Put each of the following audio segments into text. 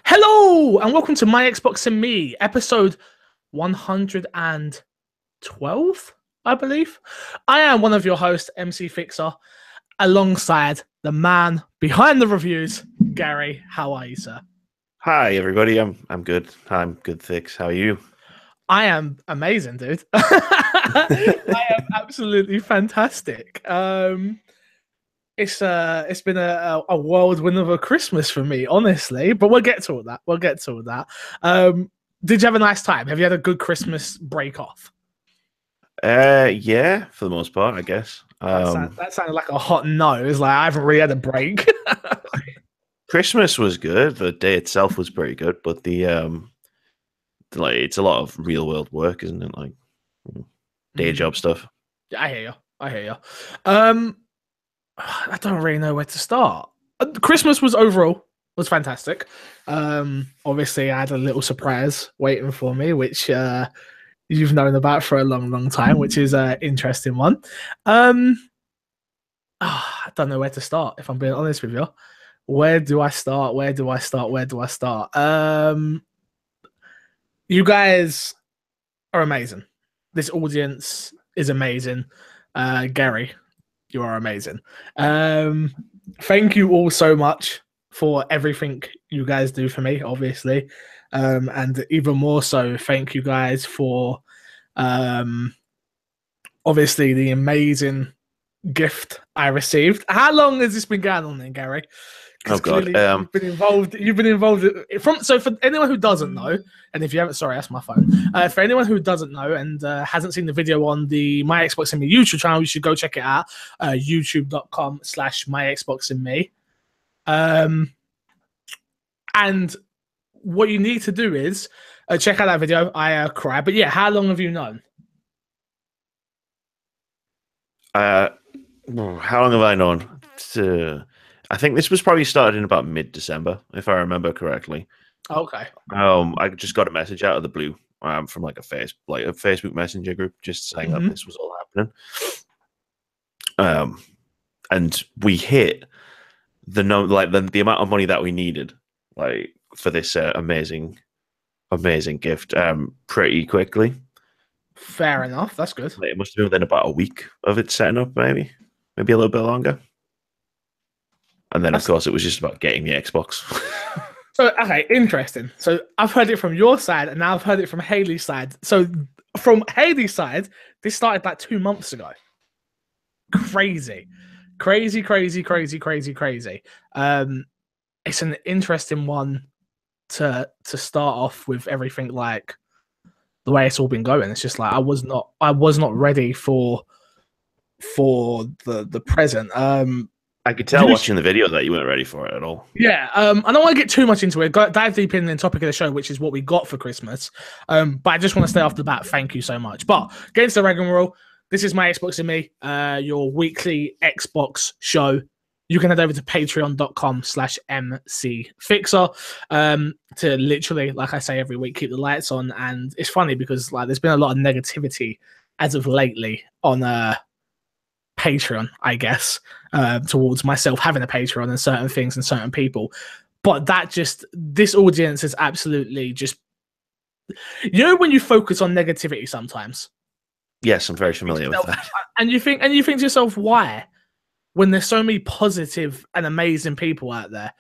Hello and welcome to My Xbox and Me, episode 112, I believe. I am one of your hosts, MC Fixer, alongside the man behind the reviews, Gary. How are you, sir? Hi everybody, I'm good. I'm good, Thix. How are you? I am amazing, dude. I am absolutely fantastic. It's been a whirlwind of a Christmas for me, honestly. But we'll get to all that. We'll get to all that. Did you have a nice time? Have you had a good Christmas break off? Yeah, for the most part, I guess. That sounded like a hot no. It's like I haven't really had a break. Christmas was good. The day itself was pretty good, but like it's a lot of real world work, isn't it? Like day job stuff. I hear you. I hear you. Um, I don't really know where to start. Christmas was fantastic. Obviously, I had a little surprise waiting for me, which you've known about for a long, long time, which is an interesting one. I don't know where to start, if I'm being honest with you. Where do I start? Where do I start? Where do I start? You guys are amazing. This audience is amazing. Gary, you are amazing. Thank you all so much for everything you guys do for me, obviously. And even more so, thank you guys for obviously the amazing gift I received. How long has this been going on then, Gary? Oh God, you've been involved. You've been involved from. So for anyone who doesn't know, and if you haven't, sorry, that's my phone. For anyone who doesn't know and hasn't seen the video on the My Xbox and Me YouTube channel, you should go check it out. YouTube.com/My Xbox and Me. And what you need to do is check out that video. I cry. But yeah, how long have you known? how long have I known? I think this was probably started in about mid-December, if I remember correctly. Okay. I just got a message out of the blue from like a Facebook Messenger group, just saying that this was all happening. And we hit the amount of money that we needed, like for this amazing gift, pretty quickly. Fair enough. That's good. It must have been within about a week of it setting up, maybe a little bit longer. And then, of course, it was just about getting the Xbox. So, okay, interesting. So I've heard it from your side, and now I've heard it from Haley's side. So from Haley's side, this started like 2 months ago. Crazy. It's an interesting one to start off with everything like the way it's all been going. It's just like I was not ready for the present. I could tell watching the video that you weren't ready for it at all. Yeah, I don't want to get too much into it. Dive deep in the topic of the show, which is what we got for Christmas. But I just want to stay off the bat. Thank you so much. But getting to the rigmarole, this is My Xbox and Me, your weekly Xbox show. You can head over to patreon.com/mcfixer to literally, like I say every week, keep the lights on. And it's funny because like there's been a lot of negativity as of lately on Patreon, I guess, towards myself having a Patreon and certain things and certain people. But this audience is absolutely just, you know, when you focus on negativity sometimes. Yes, I'm very familiar with that. And you think to yourself, why? When there's so many positive and amazing people out there,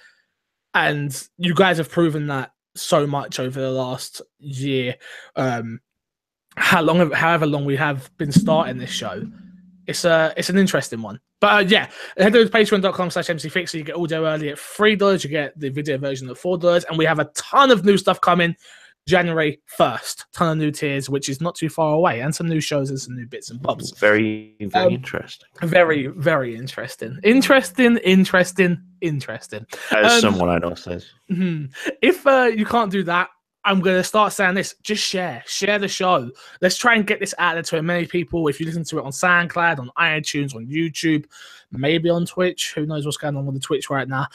and you guys have proven that so much over the last year, however long we have been starting this show. It's an interesting one. But yeah, head over to patreon.com/mcfixer. You get audio early at $3. You get the video version at $4. And we have a ton of new stuff coming January 1st. Ton of new tiers, which is not too far away. And some new shows and some new bits and bobs. Very, very interesting. Very, very interesting. Interesting. As someone I know says. If you can't do that, I'm going to start saying this. Just share the show. Let's try and get this out there to as many people. If you listen to it on SoundCloud, on iTunes, on YouTube, maybe on Twitch. Who knows what's going on with the Twitch right now.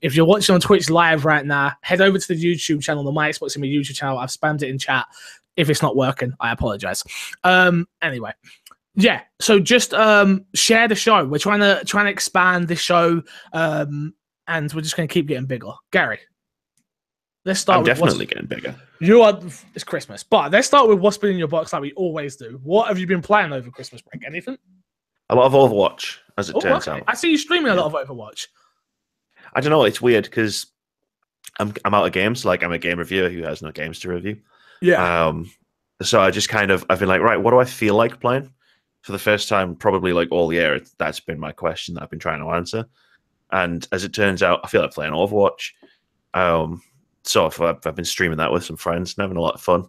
If you're watching on Twitch live right now, head over to the YouTube channel, the My Xbox and Me YouTube channel. I've spammed it in chat. If it's not working, I apologize. Anyway. Yeah, so just share the show. We're trying to expand this show, and we're just going to keep getting bigger. Gary. Let's start. I'm with definitely getting bigger. It's Christmas, but let's start with what's been in your box, like we always do. What have you been playing over Christmas break? Anything? A lot of Overwatch, as it turns Okay. out. I see you streaming a lot of Overwatch. I don't know. It's weird because I'm out of games. Like, I'm a game reviewer who has no games to review. Yeah. So I just I've been like, right, what do I feel like playing? For the first time, probably like all year, that's been my question that I've been trying to answer. And as it turns out, I feel like playing Overwatch. So I've been streaming that with some friends and having a lot of fun.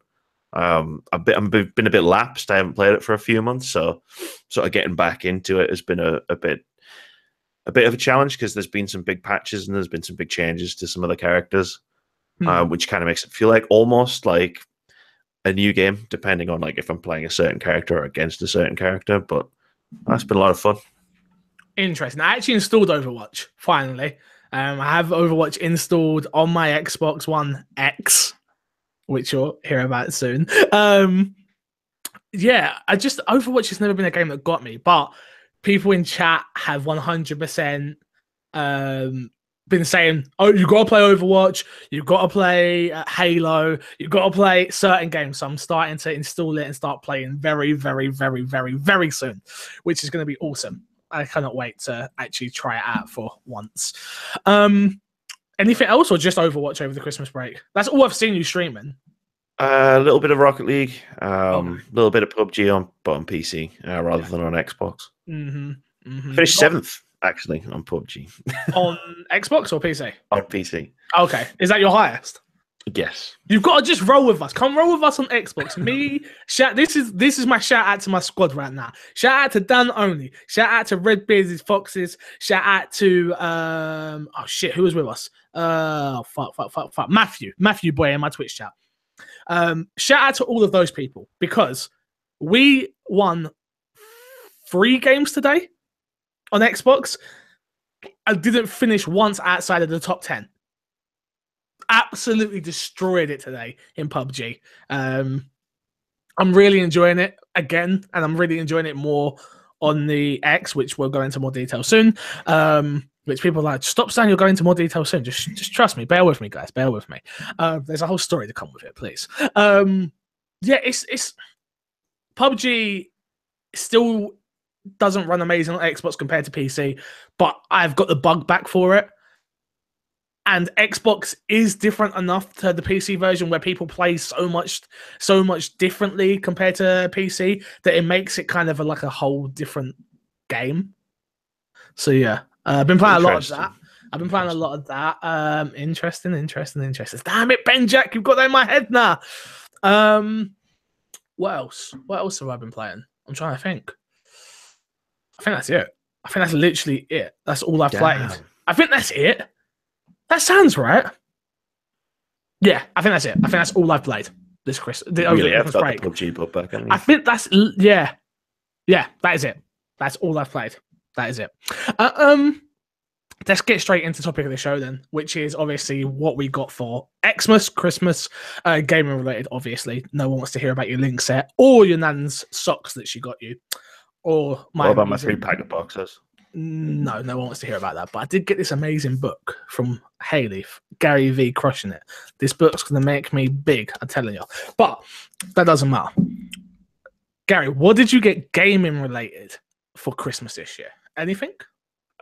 I've been a bit lapsed. I haven't played it for a few months, so sort of getting back into it has been a bit of a challenge because there's been some big patches and there's been some big changes to some of the characters, which kind of makes it feel like almost like a new game, depending on like if I'm playing a certain character or against a certain character. But that's been a lot of fun. Interesting. I actually installed Overwatch finally. I have Overwatch installed on my Xbox One X, which you'll hear about soon. Yeah, Overwatch has never been a game that got me, but people in chat have 100% been saying, "Oh, you got to play Overwatch, you got to play Halo, you got to play certain games." So I'm starting to install it and start playing very, very, very, very, very soon, which is going to be awesome. I cannot wait to actually try it out for once. Anything else or just Overwatch over the Christmas break? That's all I've seen you streaming. A little bit of Rocket League, a little bit of PUBG on PC rather than on Xbox. I finished 7th actually on PUBG. On Xbox or PC? On PC. Okay, is that your highest? Yes. You've got to just roll with us. Come roll with us on Xbox. This is my shout out to my squad right now. Shout out to Dan Only. Shout out to Red Beards Foxes. Shout out to who was with us? Fuck. Matthew boy in my Twitch chat. Shout out to all of those people because we won 3 games today on Xbox. I didn't finish once outside of the top 10. Absolutely destroyed it today in PUBG. I'm really enjoying it again, and I'm really enjoying it more on the X, which we'll go into more detail soon. Which people are like, stop saying you'll go into more detail soon. Just trust me. Bear with me, guys. Bear with me. There's a whole story to come with it, please. Yeah, it's PUBG still doesn't run amazing on Xbox compared to PC, but I've got the bug back for it. And Xbox is different enough to the PC version where people play so much differently compared to PC that it makes it kind of like a whole different game. So yeah, I've been playing a lot of that. Interesting. Damn it, Benjack, you've got that in my head now. What else? What else have I been playing? I'm trying to think. I think that's it. I think that's literally it. That's all I've played. I think that's it. That sounds right. Yeah, I think that's it. I think that's all I've played this Christmas break. I think that's yeah. That is it. That's all I've played. That is it. Let's get straight into the topic of the show then, which is obviously what we got for Xmas, Christmas, gaming related. Obviously, no one wants to hear about your Link set or your nan's socks that she got you, or what about my 3-pack of boxers? No one wants to hear about that. But I did get this amazing book from Haley, Gary V, crushing it. This book's going to make me big, I'm telling you. But that doesn't matter. Gary, what did you get gaming related for Christmas this year? Anything?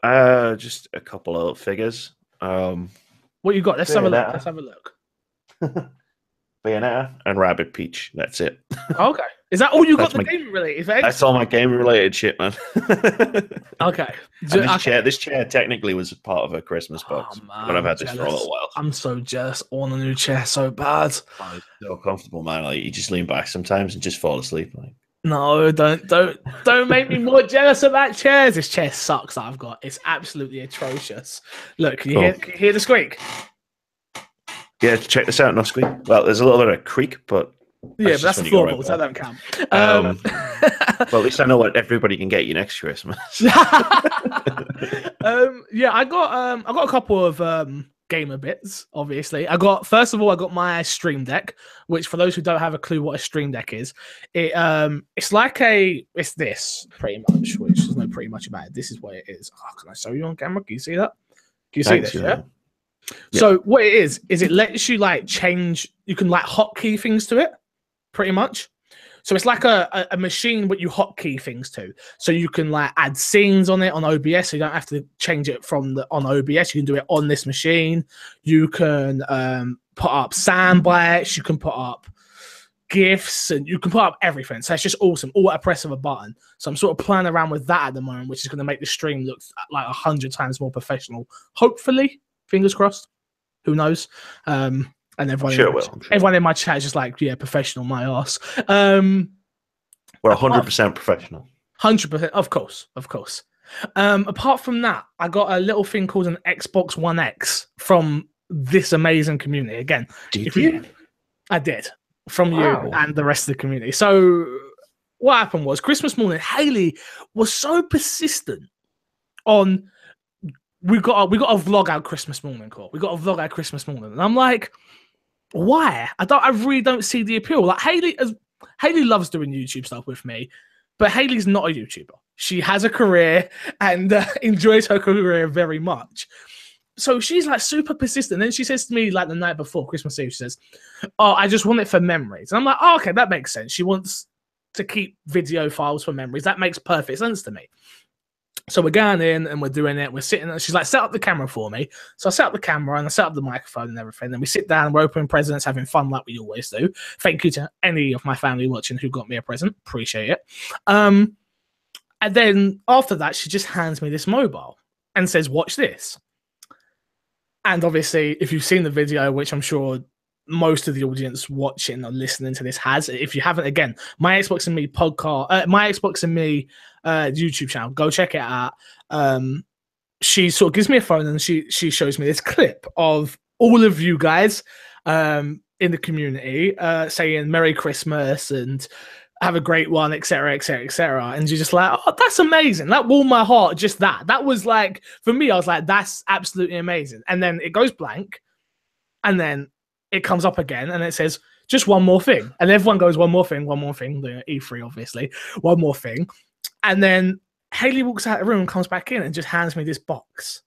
Just a couple of figures. What you got? Let's have a look. Bayonetta and Rabbit Peach. That's it. Okay. Is that all you got the gaming related? That's all my gaming related shit, man. Okay. This chair technically was part of a Christmas box, but I've had this for a little while. I'm so jealous. I want a new chair so bad. Oh, it's so comfortable, man. Like, you just lean back sometimes and just fall asleep. Like, no, don't make me more jealous about chairs. This chair sucks that I've got. It's absolutely atrocious. Look, can you hear the squeak? Yeah, check this out, no squeak. Well, there's a little bit of creak, but yeah, but that's the floorboards. That don't count. Well, at least I know what everybody can get you next Christmas. Yeah, I got a couple of gamer bits. Obviously, first of all, I got my Stream Deck, which for those who don't have a clue what a Stream Deck is, it's this pretty much. Which there's no pretty much about it. This is what it is. Oh, can I show you on camera? Can you see that? Can you see this? Yeah. So what it is it lets you like change. You can like hotkey things to it, pretty much. So it's like a machine but you hotkey things to. So you can like add scenes on it on OBS. So you don't have to change it from on OBS. You can do it on this machine. You can put up sound bites. You can put up GIFs, and you can put up everything. So it's just awesome, all at a press of a button. So I'm sort of playing around with that at the moment, which is going to make the stream look like 100 times more professional. Hopefully, fingers crossed. Who knows? And everyone in my chat is just like, yeah, professional, my ass. We're 100% professional. 100%, of course. Apart from that, I got a little thing called an Xbox One X from this amazing community. Again, did you? I did. From you and the rest of the community. So what happened was Christmas morning, Haley was so persistent on we got a vlog out Christmas morning, Cole. We got a vlog out Christmas morning. And I'm like, why? I really don't see the appeal. Like Haley loves doing YouTube stuff with me, but Haley's not a YouTuber. She has a career and enjoys her career very much. So she's like super persistent. And then she says to me like the night before Christmas Eve, she says, "Oh, I just want it for memories." And I'm like, "Oh, okay, that makes sense." She wants to keep video files for memories. That makes perfect sense to me. So we're going in and we're doing it. We're sitting and she's like, "Set up the camera for me." So I set up the camera and I set up the microphone and everything. Then we sit down, we're opening presents, having fun like we always do. Thank you to any of my family watching who got me a present. Appreciate it. And then after that, she just hands me this mobile and says, "Watch this." And obviously, if you've seen the video, which I'm sure most of the audience watching or listening to this has, if you haven't, again, My Xbox and Me podcast, My Xbox and Me YouTube channel, go check it out. She sort of gives me a phone and she shows me this clip of all of you guys in the community saying Merry Christmas and have a great one, etc., etc., etc. And you're just like, "Oh, that's amazing." That warmed my heart. Just that was like, for me, I was like, that's absolutely amazing. And then it goes blank, and then it comes up again, and it says, "Just one more thing." And everyone goes, "One more thing, one more thing." The E3, obviously, one more thing. And then Haley walks out of the room and comes back in and just hands me this box.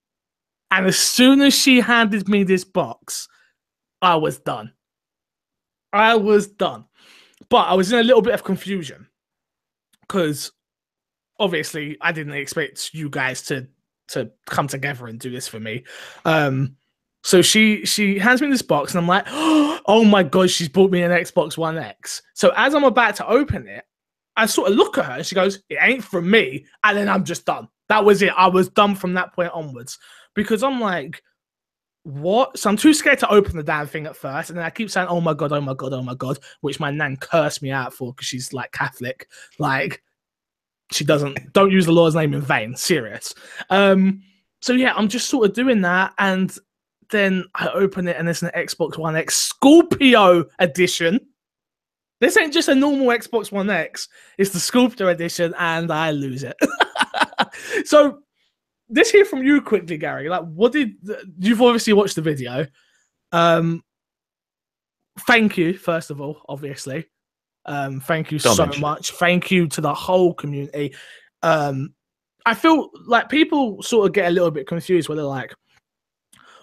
And as soon as she handed me this box, I was done. But I was in a little bit of confusion because obviously I didn't expect you guys to come together and do this for me. So she hands me this box and I'm like, "Oh my God, she's bought me an Xbox One X." So as I'm about to open it, I sort of look at her and she goes, "It ain't from me." And then I'm just done. That was it. I was done from that point onwards because I'm like, what? So I'm too scared to open the damn thing at first. And then I keep saying, "Oh my God, oh my God, oh my God," which my nan cursed me out for because she's like Catholic. Like she don't use the Lord's name in vain. Serious. So yeah, I'm just sort of doing that. And then I open it and it's an Xbox One X Scorpio edition. This ain't just a normal Xbox One X. It's the Scorpio edition and I lose it. So let's hear from you quickly, Gary. Like, you've obviously watched the video. Thank you, first of all, obviously. Thank you so much. Thank you to the whole community. I feel like people sort of get a little bit confused where they're like,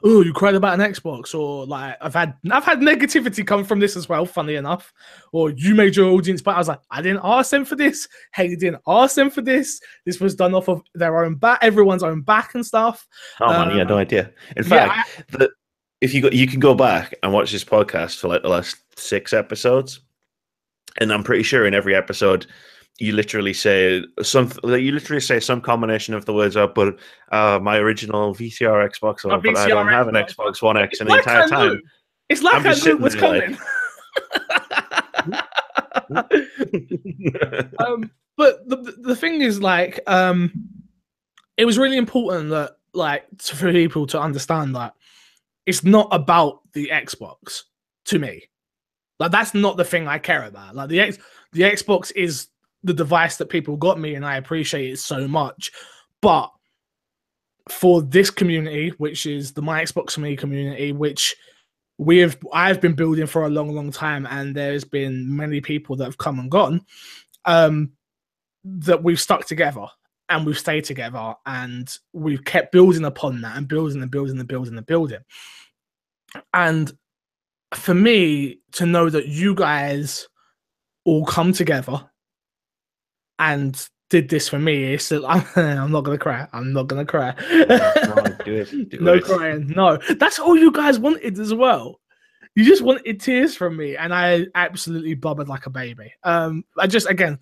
"Oh, you cried about an Xbox," or like I've had negativity come from this as well, funny enough. Or you made your audience, but I was like, I didn't ask them for this. Hey, didn't ask them for this. This was done off of their own back, everyone's own back and stuff. Oh man, you had no idea. In fact, if you can go back and watch this podcast for like the last 6 episodes, and I'm pretty sure in every episode you literally say some combination of the words "up," but my original VCR Xbox, but I don't have an Xbox One X, and the entire time it's like I knew it was coming. But the thing is, like, it was really important that, like, for people to understand that it's not about the Xbox to me. Like, that's not the thing I care about. Like, the Xbox is the device that people got me, and I appreciate it so much. But for this community, which is the My Xbox and Me community, which I've been building for a long, long time, and there's been many people that have come and gone, that we've stuck together and we've stayed together and we've kept building upon that and building and building and building and building. And for me to know that you guys all come together and did this for me, it's I'm not gonna cry. I'm not gonna cry. No, do it. Do No it. crying. No, that's all you guys wanted as well. You just wanted tears from me, and I absolutely blubbered like a baby. I just, again,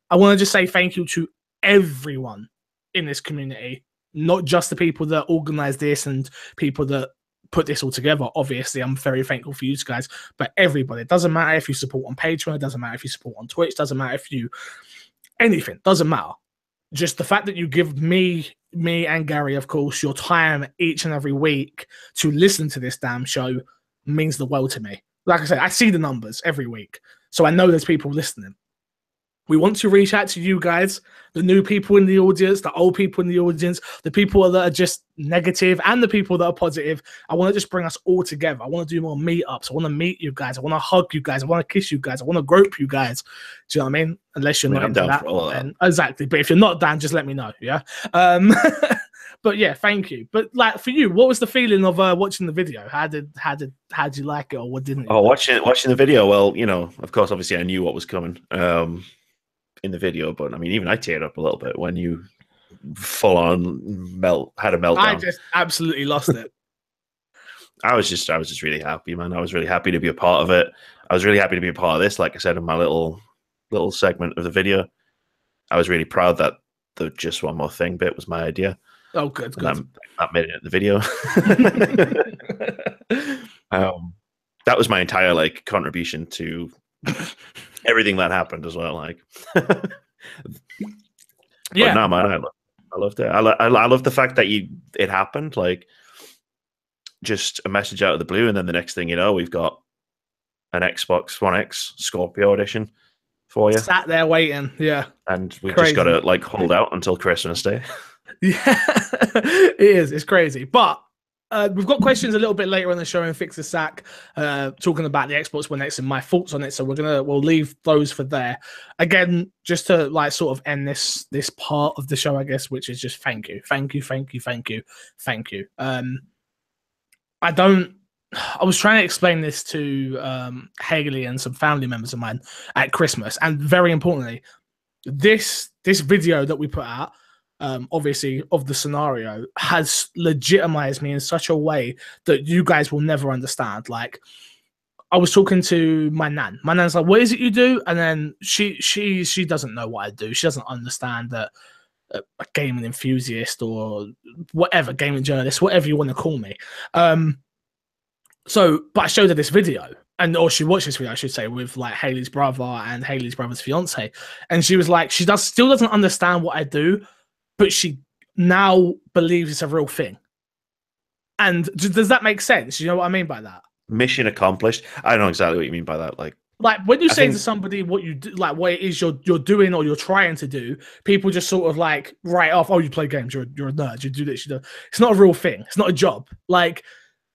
I want to just say thank you to everyone in this community, not just the people that organized this and people that put this all together. Obviously, I'm very thankful for you guys, but everybody. It doesn't matter if you support on Patreon, it doesn't matter if you support on Twitch, doesn't matter if you anything, doesn't matter. Just the fact that you give me and Gary, of course, your time each and every week to listen to this damn show means the world to me. Like I said, I see the numbers every week, so I know there's people listening. We want to reach out to you guys, the new people in the audience, the old people in the audience, the people that are just negative and the people that are positive. I want to just bring us all together. I want to do more meetups. I want to meet you guys. I want to hug you guys. I want to kiss you guys. I want to grope you guys. Do you know what I mean? Unless you're not into that. Then, exactly. But if you're not down, just let me know. Yeah. But yeah, thank you. But like for you, what was the feeling of watching the video? How did you like it, or what didn't you? Oh, watching the video. Well, you know, of course, obviously, I knew what was coming in the video, but I mean, even I teared up a little bit when you full on had a meltdown. I just absolutely lost it. I was just really happy, man. I was really happy to be a part of it. I was really happy to be a part of this. Like I said in my little segment of the video, I was really proud that the just one more thing bit was my idea. Oh, good. I made it in the video. That was my entire like contribution to everything that happened as well. Like, yeah, no, man, I loved it. I love the fact that it happened. Like, just a message out of the blue, and then the next thing you know, we've got an Xbox One X Scorpio edition for you. Sat there waiting, yeah. And we've just got to like hold out until Christmas Day. Yeah, it is. It's crazy. But we've got questions a little bit later on the show in Fix the Sack, talking about the Xbox One X and my thoughts on it. So we'll leave those for there. Again, just to like sort of end this part of the show, I guess, which is just thank you. I was trying to explain this to Haley and some family members of mine at Christmas, and very importantly, this video that we put out, obviously of the scenario, has legitimized me in such a way that you guys will never understand. Like, I was talking to my nan. My nan's like, "What is it you do?" And then she doesn't know what I do. She doesn't understand that a gaming enthusiast or whatever, gaming journalist, whatever you want to call me. So, but I showed her this video, or she watched this video, I should say, with like Haley's brother and Haley's brother's fiance, and she was like, still doesn't understand what I do, but she now believes it's a real thing. And does that make sense? You know what I mean by that? Mission accomplished. I don't know exactly what you mean by that. Like when you say to somebody what you do, like what it is you're doing or you're trying to do, people just sort of like write off, "Oh, you play games, you're a nerd, you do this, you do." It's not a real thing. It's not a job. Like,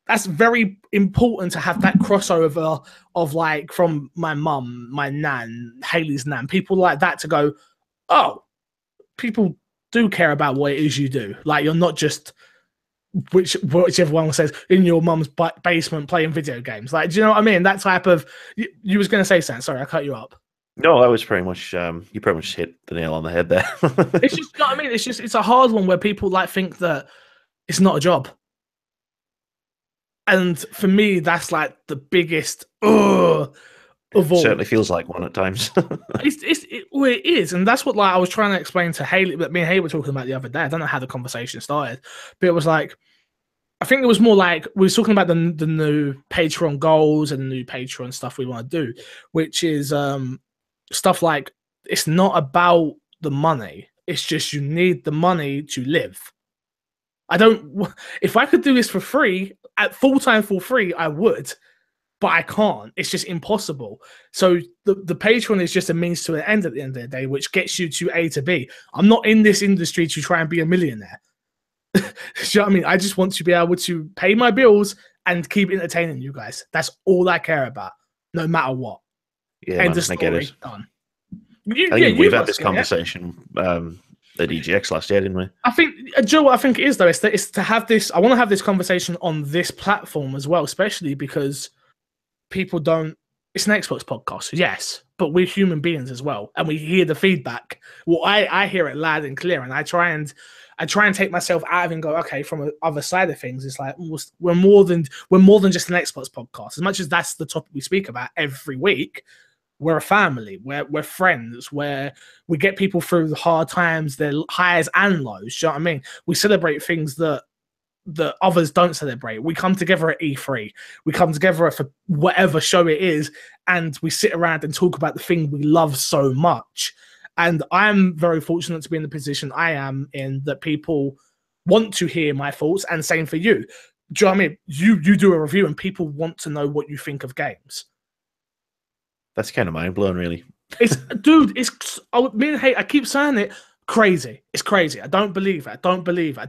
that's very important to have that crossover of like from my mum, my nan, Haley's nan, people like that to go, "Oh, people do care about what it is you do. Like, you're not just whichever one says in your mum's basement playing video games." Like, do you know what I mean? That type of. You was going to say something. Sorry, I cut you up. No, that was pretty much. You pretty much hit the nail on the head there. It's just, you know what I mean? It's a hard one where people like think that it's not a job. And for me, that's like the biggest of all. It certainly feels like one at times. It is, and that's what like I was trying to explain to Haley. That me and Haley were talking about the other day. I don't know how the conversation started, but it was like, I think it was more like we were talking about the new Patreon goals and the new Patreon stuff we want to do, which is stuff like, it's not about the money. It's just you need the money to live. If I could do this for free, at full time for free, I would, but I can't. It's just impossible. So the Patreon is just a means to an end at the end of the day, which gets you to A to B. I'm not in this industry to try and be a millionaire. Do you know what I mean? I just want to be able to pay my bills and keep entertaining you guys. That's all I care about, no matter what. Yeah, man, I get it. Done. I think we've had this conversation at EGX last year, didn't we? I think, Joe, what I think it is though, it's to have this. I want to have this conversation on this platform as well, especially because people don't. It's an Xbox podcast, yes, but we're human beings as well, and we hear the feedback. Well, I hear it loud and clear, and I try and take myself out of it and go, okay, from the other side of things, it's like we're more than just an Xbox podcast. As much as that's the topic we speak about every week, we're a family, we're friends, where we get people through the hard times, their highs and lows. Do you know what I mean? We celebrate things that others don't celebrate. We come together at E3. We come together for whatever show it is, and we sit around and talk about the thing we love so much. And I'm very fortunate to be in the position I am in, that people want to hear my thoughts, and same for you. Do you know what I mean? You do a review and people want to know what you think of games. That's kind of mind-blowing, really. I keep saying it, crazy. It's crazy. I don't believe it. I don't believe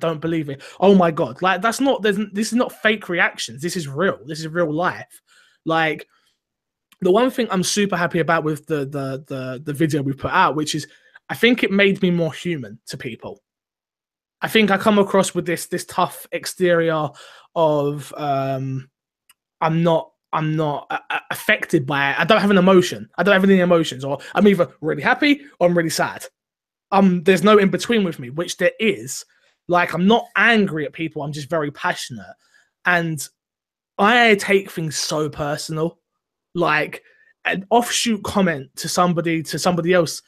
it. Oh my God. Like, this is not fake reactions. This is real. This is real life. Like, the one thing I'm super happy about with the video we put out, which is, I think it made me more human to people. I think I come across with this tough exterior of I'm not affected by it. I don't have an emotion. I don't have any emotions, or I'm either really happy or I'm really sad. There's no in between with me, which there is. Like, I'm not angry at people. I'm just very passionate, and I take things so personal. Like, an offshoot comment to somebody else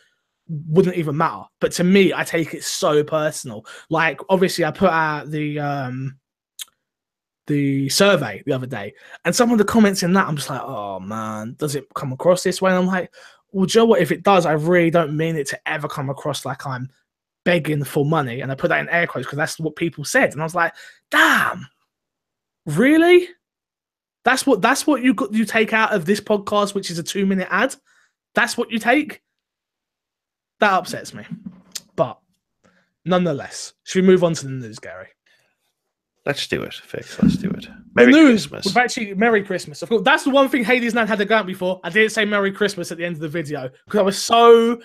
wouldn't even matter, but to me, I take it so personal. Like, obviously, I put out the survey the other day, and some of the comments in that, I'm just like, oh man, does it come across this way? And I'm like, well, Joe, what if it does? I really don't mean it to ever come across like I'm begging for money. And I put that in air quotes because that's what people said. And I was like, damn, really? That's what you take out of this podcast, which is a 2-minute ad. That's what you take. That upsets me, but nonetheless, should we move on to the news, Gary? Let's do it, Fix. Let's do it. Merry Christmas. Merry Christmas. Of course, that's the one thing Hades and I had to go out before. I didn't say Merry Christmas at the end of the video because I was so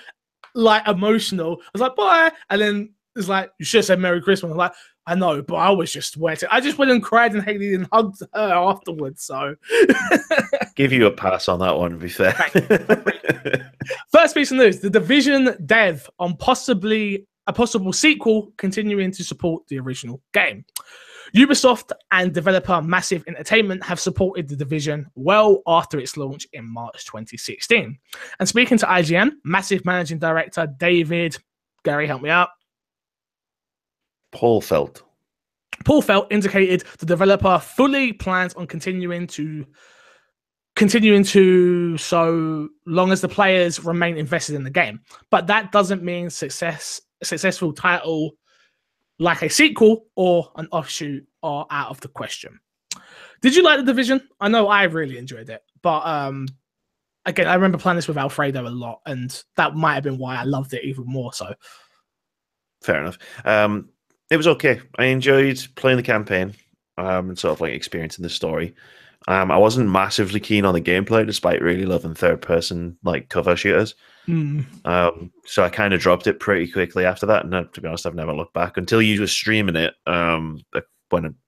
emotional. I was like, bye, and then it's like, you should have said Merry Christmas. I'm like, I know, but I was just waiting. I just went and cried and Hades and hugged her afterwards. So give you a pass on that one, to be fair. First piece of news: The Division dev on a possible sequel, continuing to support the original game. Ubisoft and developer Massive Entertainment have supported The Division well after its launch in March 2016. And speaking to IGN, Massive Managing Director David, Gary, help me out. Paul Felt indicated the developer fully plans on continuing to so long as the players remain invested in the game. But that doesn't mean a successful title like a sequel or an offshoot are out of the question. Did you like The Division? I know I really enjoyed it, but again, I remember playing this with Alfredo a lot, and that might have been why I loved it even more so. Fair enough. It was okay. I enjoyed playing the campaign and sort of like experiencing the story. I wasn't massively keen on the gameplay, despite really loving third-person like cover shooters. So I kind of dropped it pretty quickly after that. And to be honest, I've never looked back until you were streaming it a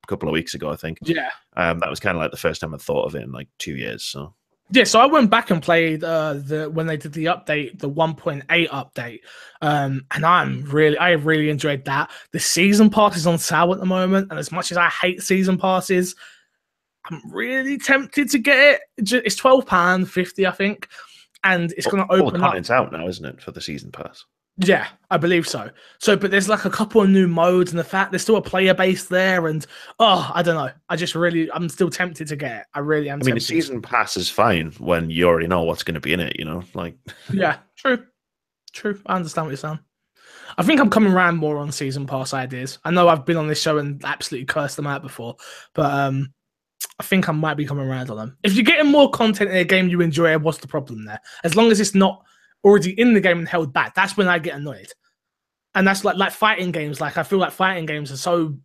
couple of weeks ago, I think. Yeah. That was kind of like the first time I thought of it in like 2 years. So yeah, so I went back and played when they did the update, the 1.8 update, and I really enjoyed that. The season pass is on sale at the moment, and as much as I hate season passes, I'm really tempted to get it. It's £12.50, I think, and it's going to open all the content's out now, isn't it, for the season pass? Yeah, I believe so. But there's like a couple of new modes, and the fact there's still a player base there, and I don't know. I'm still tempted to get it. I really am. I mean, the season pass is fine when you already know what's going to be in it, you know? Like, yeah, true. I understand what you're saying. I think I'm coming around more on season pass ideas. I know I've been on this show and absolutely cursed them out before, but I think I might be coming around on them. If you're getting more content in a game you enjoy, what's the problem there? As long as it's not already in the game and held back, that's when I get annoyed. And that's like fighting games. Like, I feel like fighting games are so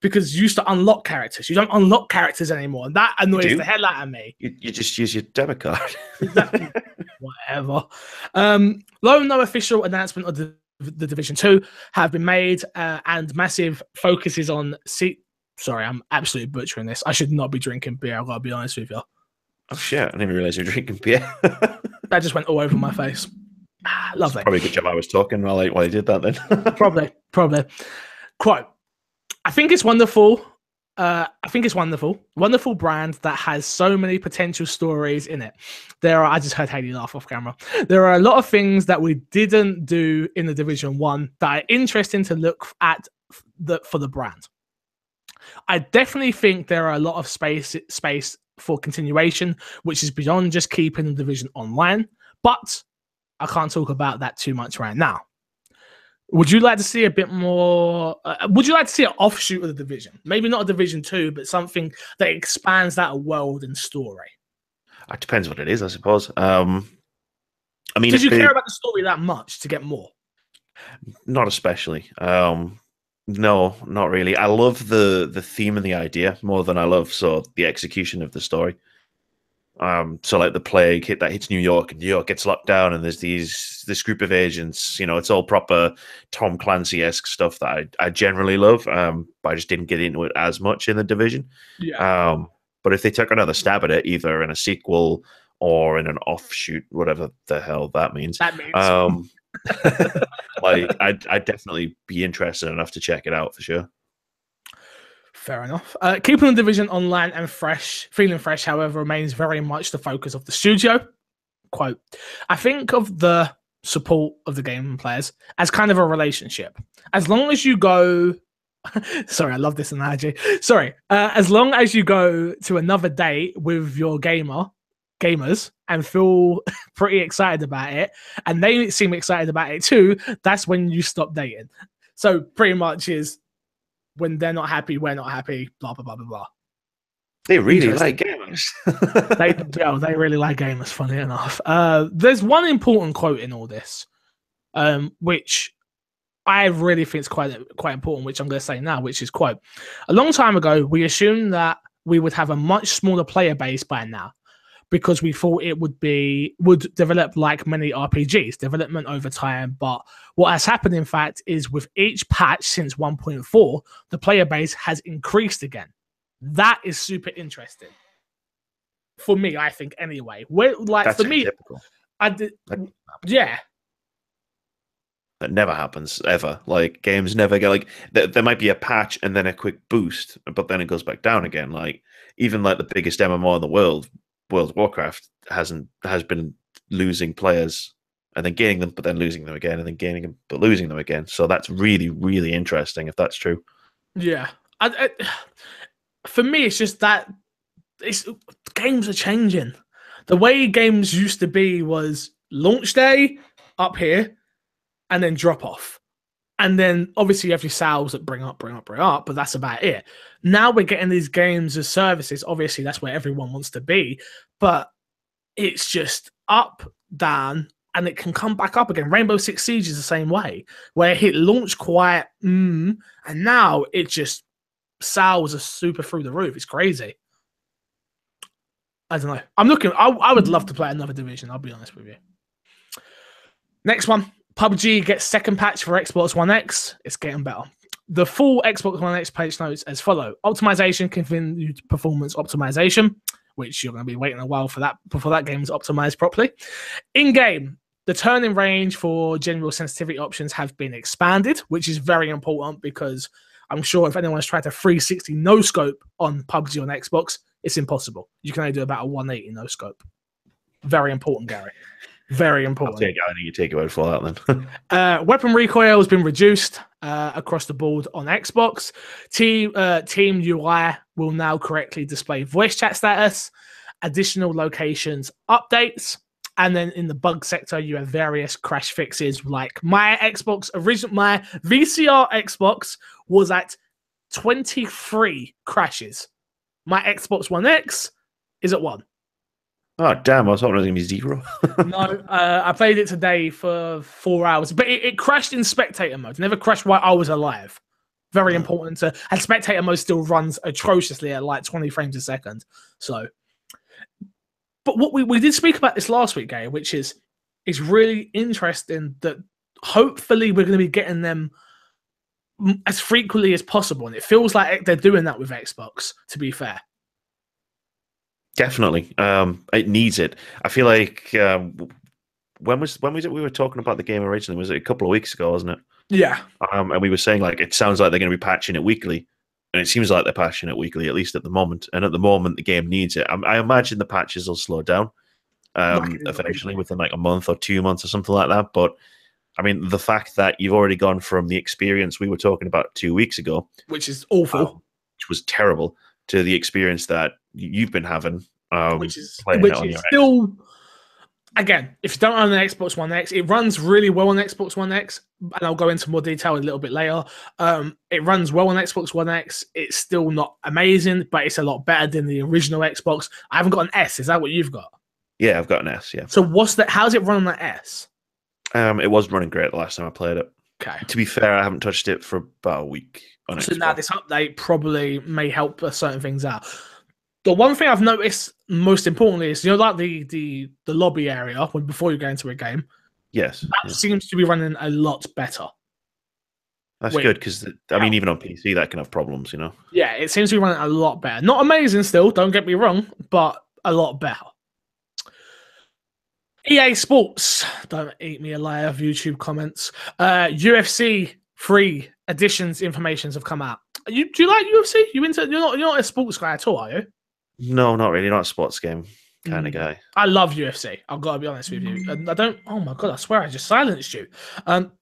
because you used to unlock characters. You don't unlock characters anymore, and that annoys the hell out of me. You just use your debit card. Exactly. Whatever. No official announcement of The the Division 2 have been made, and massive focuses on... Sorry, I'm absolutely butchering this. I should not be drinking beer, I've got to be honest with you. Oh, shit. I didn't even realize you were drinking beer. That just went all over my face. Lovely. Probably a good job I was talking while I did that then. Probably. Quote, I think it's wonderful. Wonderful brand that has so many potential stories in it. I just heard Haley laugh off camera. There are a lot of things that we didn't do in the Division 1 that are interesting to look at for the brand. I definitely think there are a lot of space for continuation, which is beyond just keeping the Division online, but I can't talk about that too much right now. Would you like to see a bit more? Would you like to see an offshoot of the Division? Maybe not a Division 2, but something that expands that world and story. It depends what it is, I suppose. I mean, did you care about the story that much to get more? Not especially. No, not really. I love the theme and the idea more than I love the execution of the story. So like the plague hits New York, and New York gets locked down, and there's this group of agents. You know, it's all proper Tom Clancy-esque stuff that I generally love. But I just didn't get into it as much in the Division. Yeah. But if they took another stab at it, either in a sequel or in an offshoot, whatever the hell that means, like I'd definitely be interested enough to check it out for sure. Fair enough. Keeping the Division online and feeling fresh, however, remains very much the focus of the studio. Quote, I think of the support of the game players as kind of a relationship. As long as you go... Sorry, I love this analogy. Sorry. As long as you go to another date with your gamers and feel pretty excited about it, and they seem excited about it too, that's when you stop dating. So pretty much is... when they're not happy, we're not happy, blah, blah, blah, blah, blah. They really like gamers. they really like gamers, funny enough. There's one important quote in all this, which I really think is quite important, which I'm going to say now, which is, quote, a long time ago, we assumed that we would have a much smaller player base by now, because we thought it would develop like many RPGs, development over time. But what has happened, in fact, is with each patch since 1.4, the player base has increased again. That is super interesting. For me, I think, anyway. That's for me, typical. Yeah. That never happens, ever. Like, games never get, like, there might be a patch and then a quick boost, but then it goes back down again. Like, even like the biggest MMO in the world, World of Warcraft, has been losing players and then gaining them, but then losing them again, and then gaining them, but losing them again. So that's really, really interesting if that's true. Yeah. For me, it's just that games are changing. The way games used to be was launch day up here and then drop off. And then obviously you have your sales that bring up, but that's about it. Now we're getting these games as services. Obviously, that's where everyone wants to be, but it's just up, down, and it can come back up again. Rainbow Six Siege is the same way, where it launched quiet, and now it just sales are super through the roof. It's crazy. I don't know. I would love to play another Division, I'll be honest with you. Next one. PUBG gets second patch for Xbox One X. It's getting better. The full Xbox One X patch notes as follow. Optimization, continued performance optimization, which you're going to be waiting a while for that before that game is optimized properly. In-game, the turning range for general sensitivity options have been expanded, which is very important because I'm sure if anyone's tried to 360 no-scope on PUBG on Xbox, it's impossible. You can only do about a 180 no-scope. Very important, Gary. Very important. I think you take it word for that then. Weapon recoil has been reduced across the board on Xbox. Team UI will now correctly display voice chat status, additional locations updates, and then in the bug sector, you have various crash fixes. Like my VCR Xbox was at 23 crashes. My Xbox One X is at 1. Oh, damn. I was hoping it was going to be 0. No, I played it today for 4 hours, but it crashed in spectator mode. Never crashed while I was alive. Very important and spectator mode still runs atrociously at like 20 frames a second. So, but what we did speak about this last week, Gary, which is it's really interesting that hopefully we're going to be getting them as frequently as possible, and it feels like they're doing that with Xbox, to be fair. Definitely. It needs it. I feel like when was it we were talking about the game originally? Was it a couple of weeks ago, wasn't it? Yeah. And we were saying like it sounds like they're going to be patching it weekly. And it seems like they're patching it weekly, at least at the moment. And at the moment, the game needs it. I imagine the patches will slow down eventually within like a month or 2 months or something like that. But I mean, the fact that you've already gone from the experience we were talking about 2 weeks ago, which is awful, which was terrible, to the experience that you've been having, which is still. Again, if you don't own an Xbox One X, it runs really well on Xbox One X, and I'll go into more detail a little bit later. It runs well on Xbox One X. It's still not amazing, but it's a lot better than the original Xbox. I haven't got an S. Is that what you've got? Yeah, I've got an S, yeah. So how's it run on that S? It wasn't running great the last time I played it. Okay. To be fair, I haven't touched it for about a week on Xbox. So now this update probably may help certain things out. The one thing I've noticed most importantly is, like the lobby area before you go into a game. Yes. That seems to be running a lot better. That's good because, I mean, even on PC, that can have problems, Yeah, it seems to be running a lot better. Not amazing still, don't get me wrong, but a lot better. EA Sports, don't eat me alive, YouTube comments. UFC 3 editions informations have come out. Do you like UFC? You're not a sports guy at all, are you? No, not really. Not a sports game kind of guy. I love UFC. I've got to be honest with you. And I don't. Oh my god! I swear I just silenced you.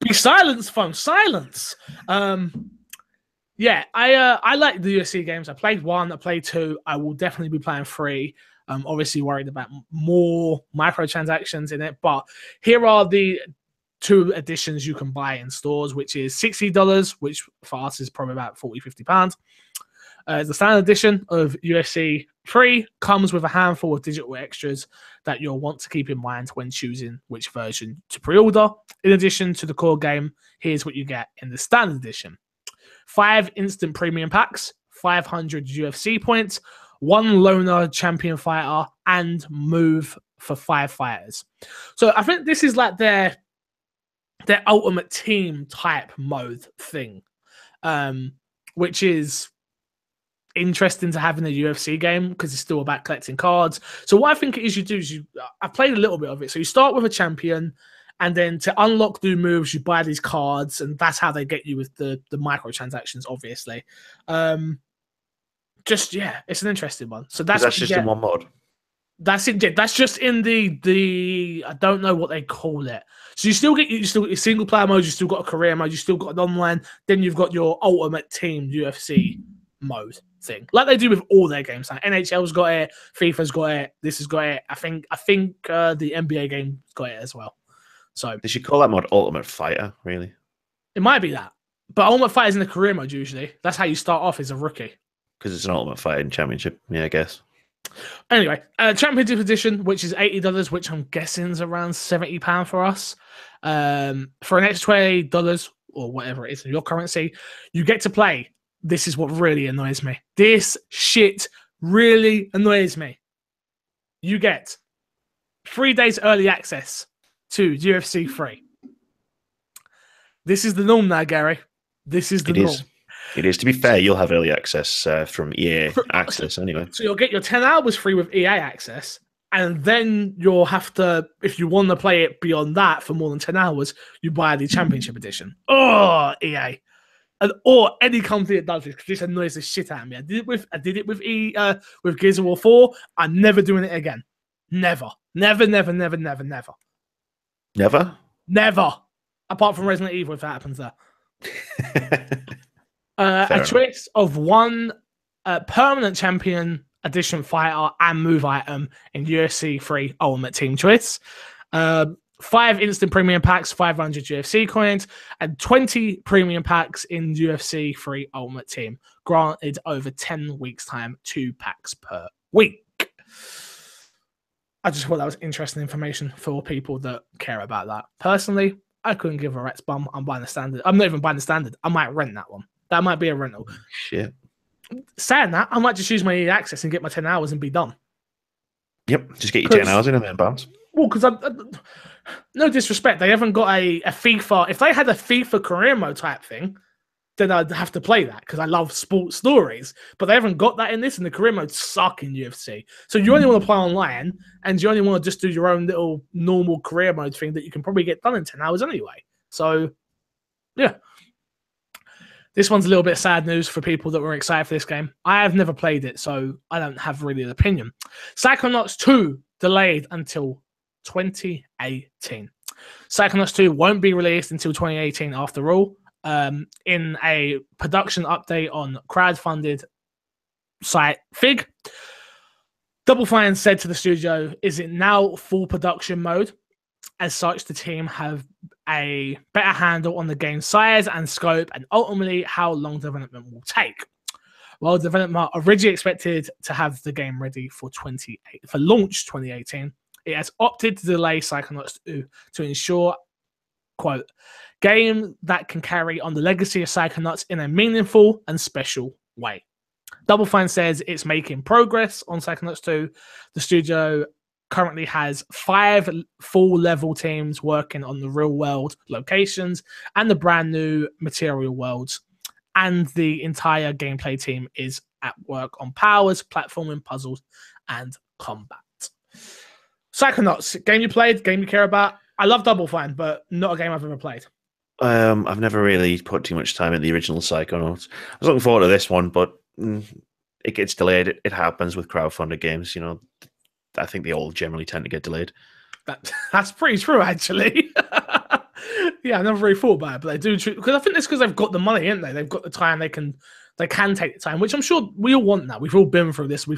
Be silenced, phone. Silence. Yeah, I like the UFC games. I played 1. I played 2. I will definitely be playing 3. I'm obviously worried about more microtransactions in it, but here are the 2 editions you can buy in stores, which is $60, which for us is probably about £40-50. The standard edition of UFC 3 comes with a handful of digital extras that you'll want to keep in mind when choosing which version to pre-order. In addition to the core game, here's what you get in the standard edition. 5 instant premium packs, 500 UFC points, 1 loner champion fighter, and move for 5 fighters. So I think this is like their ultimate team type mode thing, which is interesting to have in a UFC game because it's still about collecting cards. So what I think it is you do is I've played a little bit of it. So you start with a champion, and then to unlock new moves, you buy these cards, and that's how they get you with the microtransactions, obviously. It's an interesting one. So that's just in one mod. That's it. Yeah, that's just in the I don't know what they call it. So you still get your single player mode, you still got a career mode, you still got an online, then you've got your ultimate team UFC mode thing, like they do with all their games. Like NHL's got it, FIFA's got it, this has got it. I think the NBA game's got it as well. So they should call that mod Ultimate Fighter. Really, it might be that. But Ultimate Fighter is in the career mode usually. That's how you start off as a rookie. Because it's an Ultimate Fighting Championship. Yeah, I guess. Anyway, Championship Edition, which is $80, which I'm guessing is around £70 for us. For an extra $20 or whatever it is in your currency, you get to play. This is what really annoys me. This shit really annoys me. You get 3 days early access to UFC 3. This is the norm now, Gary. This is the norm. It is. To be fair, you'll have early access from EA Access anyway. So you'll get your 10 hours free with EA Access, and then you'll have to, if you want to play it beyond that for more than 10 hours, you buy the Championship Edition. Oh, EA. Or any company that does this, because this annoys the shit out of me. I did it with Gears of War 4. I'm never doing it again. Never. Never. Never? Never. Apart from Resident Evil, if that happens there. A choice of 1 permanent champion edition fighter and move item in UFC 3 Ultimate Team choice. 5 instant premium packs, 500 UFC coins, and 20 premium packs in UFC 3 Ultimate Team. Granted over 10 weeks' time, 2 packs per week. I just thought that was interesting information for people that care about that. Personally, I couldn't give a rat's bum. I'm buying the standard. I'm not even buying the standard. I might rent that one. That might be a rental. Shit. Saying that, I might just use my EA Access and get my 10 hours and be done. Yep, just get your 10 hours in and then bounce. Well, because No disrespect, they haven't got a FIFA. If they had a FIFA career mode type thing, then I'd have to play that because I love sports stories. But they haven't got that in this, and the career modes suck in UFC. So you only want to play online, and you only want to just do your own little normal career mode thing that you can probably get done in 10 hours anyway. So, yeah. This one's a little bit sad news for people that were excited for this game. I have never played it, so I don't have really an opinion. Psychonauts 2 delayed until 2018. Psychonauts 2 won't be released until 2018 after all. In a production update on crowdfunded site Fig, Double Fine said to the studio, "Is it now full production mode? As such, the team have a better handle on the game's size and scope and ultimately how long development will take." While development originally expected to have the game ready for launch 2018, it has opted to delay Psychonauts 2 to ensure, quote, game that can carry on the legacy of Psychonauts in a meaningful and special way. Double Fine says it's making progress on Psychonauts 2. The studio currently has 5 full-level teams working on the real-world locations and the brand-new material worlds, and the entire gameplay team is at work on powers, platforming, puzzles, and combat. Psychonauts, game you played, game you care about. I love Double Fine, but not a game I've ever played. I've never really put too much time in the original Psychonauts. I was looking forward to this one, but it gets delayed. It happens with crowdfunded games. You know, I think they all generally tend to get delayed. That's pretty true, actually. Yeah, I never really thought about it, but they do. Because I think it's because they've got the money, ain't they? They've got the time. They can take the time, which I'm sure we all want that. We've all been through this. We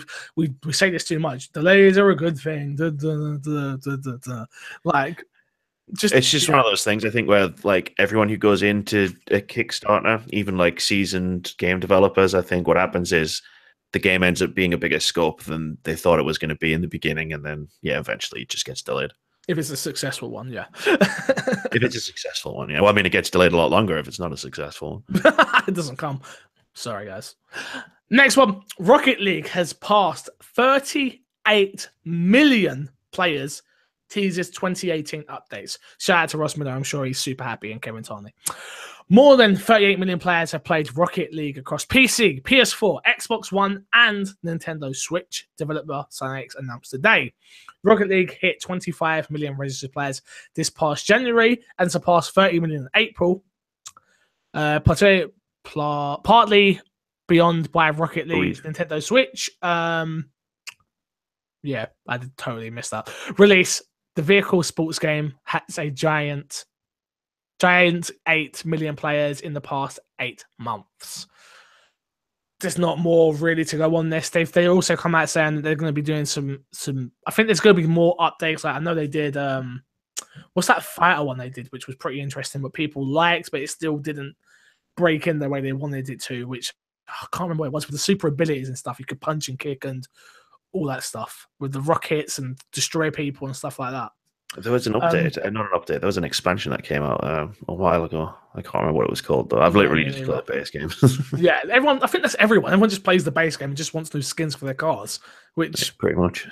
say this too much. Delays are a good thing. Like, it's just one of those things, I think, where like everyone who goes into a Kickstarter, even like seasoned game developers, I think what happens is the game ends up being a bigger scope than they thought it was going to be in the beginning, and then eventually it just gets delayed. If it's a successful one, yeah. If it's a successful one, yeah. Well, I mean, it gets delayed a lot longer if it's not a successful one. It doesn't come. Sorry, guys. Next one. Rocket League has passed 38 million players. Teases 2018 updates. Shout out to Ross Miller. I'm sure he's super happy, and Kevin Tarney. More than 38 million players have played Rocket League across PC, PS4, Xbox One, and Nintendo Switch. Developer Psyonix announced today. Rocket League hit 25 million registered players this past January and surpassed 30 million in April. Partly beyond by Rocket League's Nintendo Switch. Yeah, I did totally miss that. Release. The vehicle sports game has a giant 8 million players in the past 8 months. There's not more really to go on this. They also come out saying that they're going to be doing some. I think there's going to be more updates. Like I know they did. What's that fighter one they did, which was pretty interesting, but people liked, but it still didn't break in the way they wanted it to. Which I can't remember what it was with the super abilities and stuff. You could punch and kick and all that stuff with the rockets and destroy people and stuff like that. There was an update, not an update. There was an expansion that came out a while ago. I can't remember what it was called, though. I've literally just played the base game. Yeah, I think that's everyone. Everyone just plays the base game and just wants new skins for their cars, which yeah, pretty much.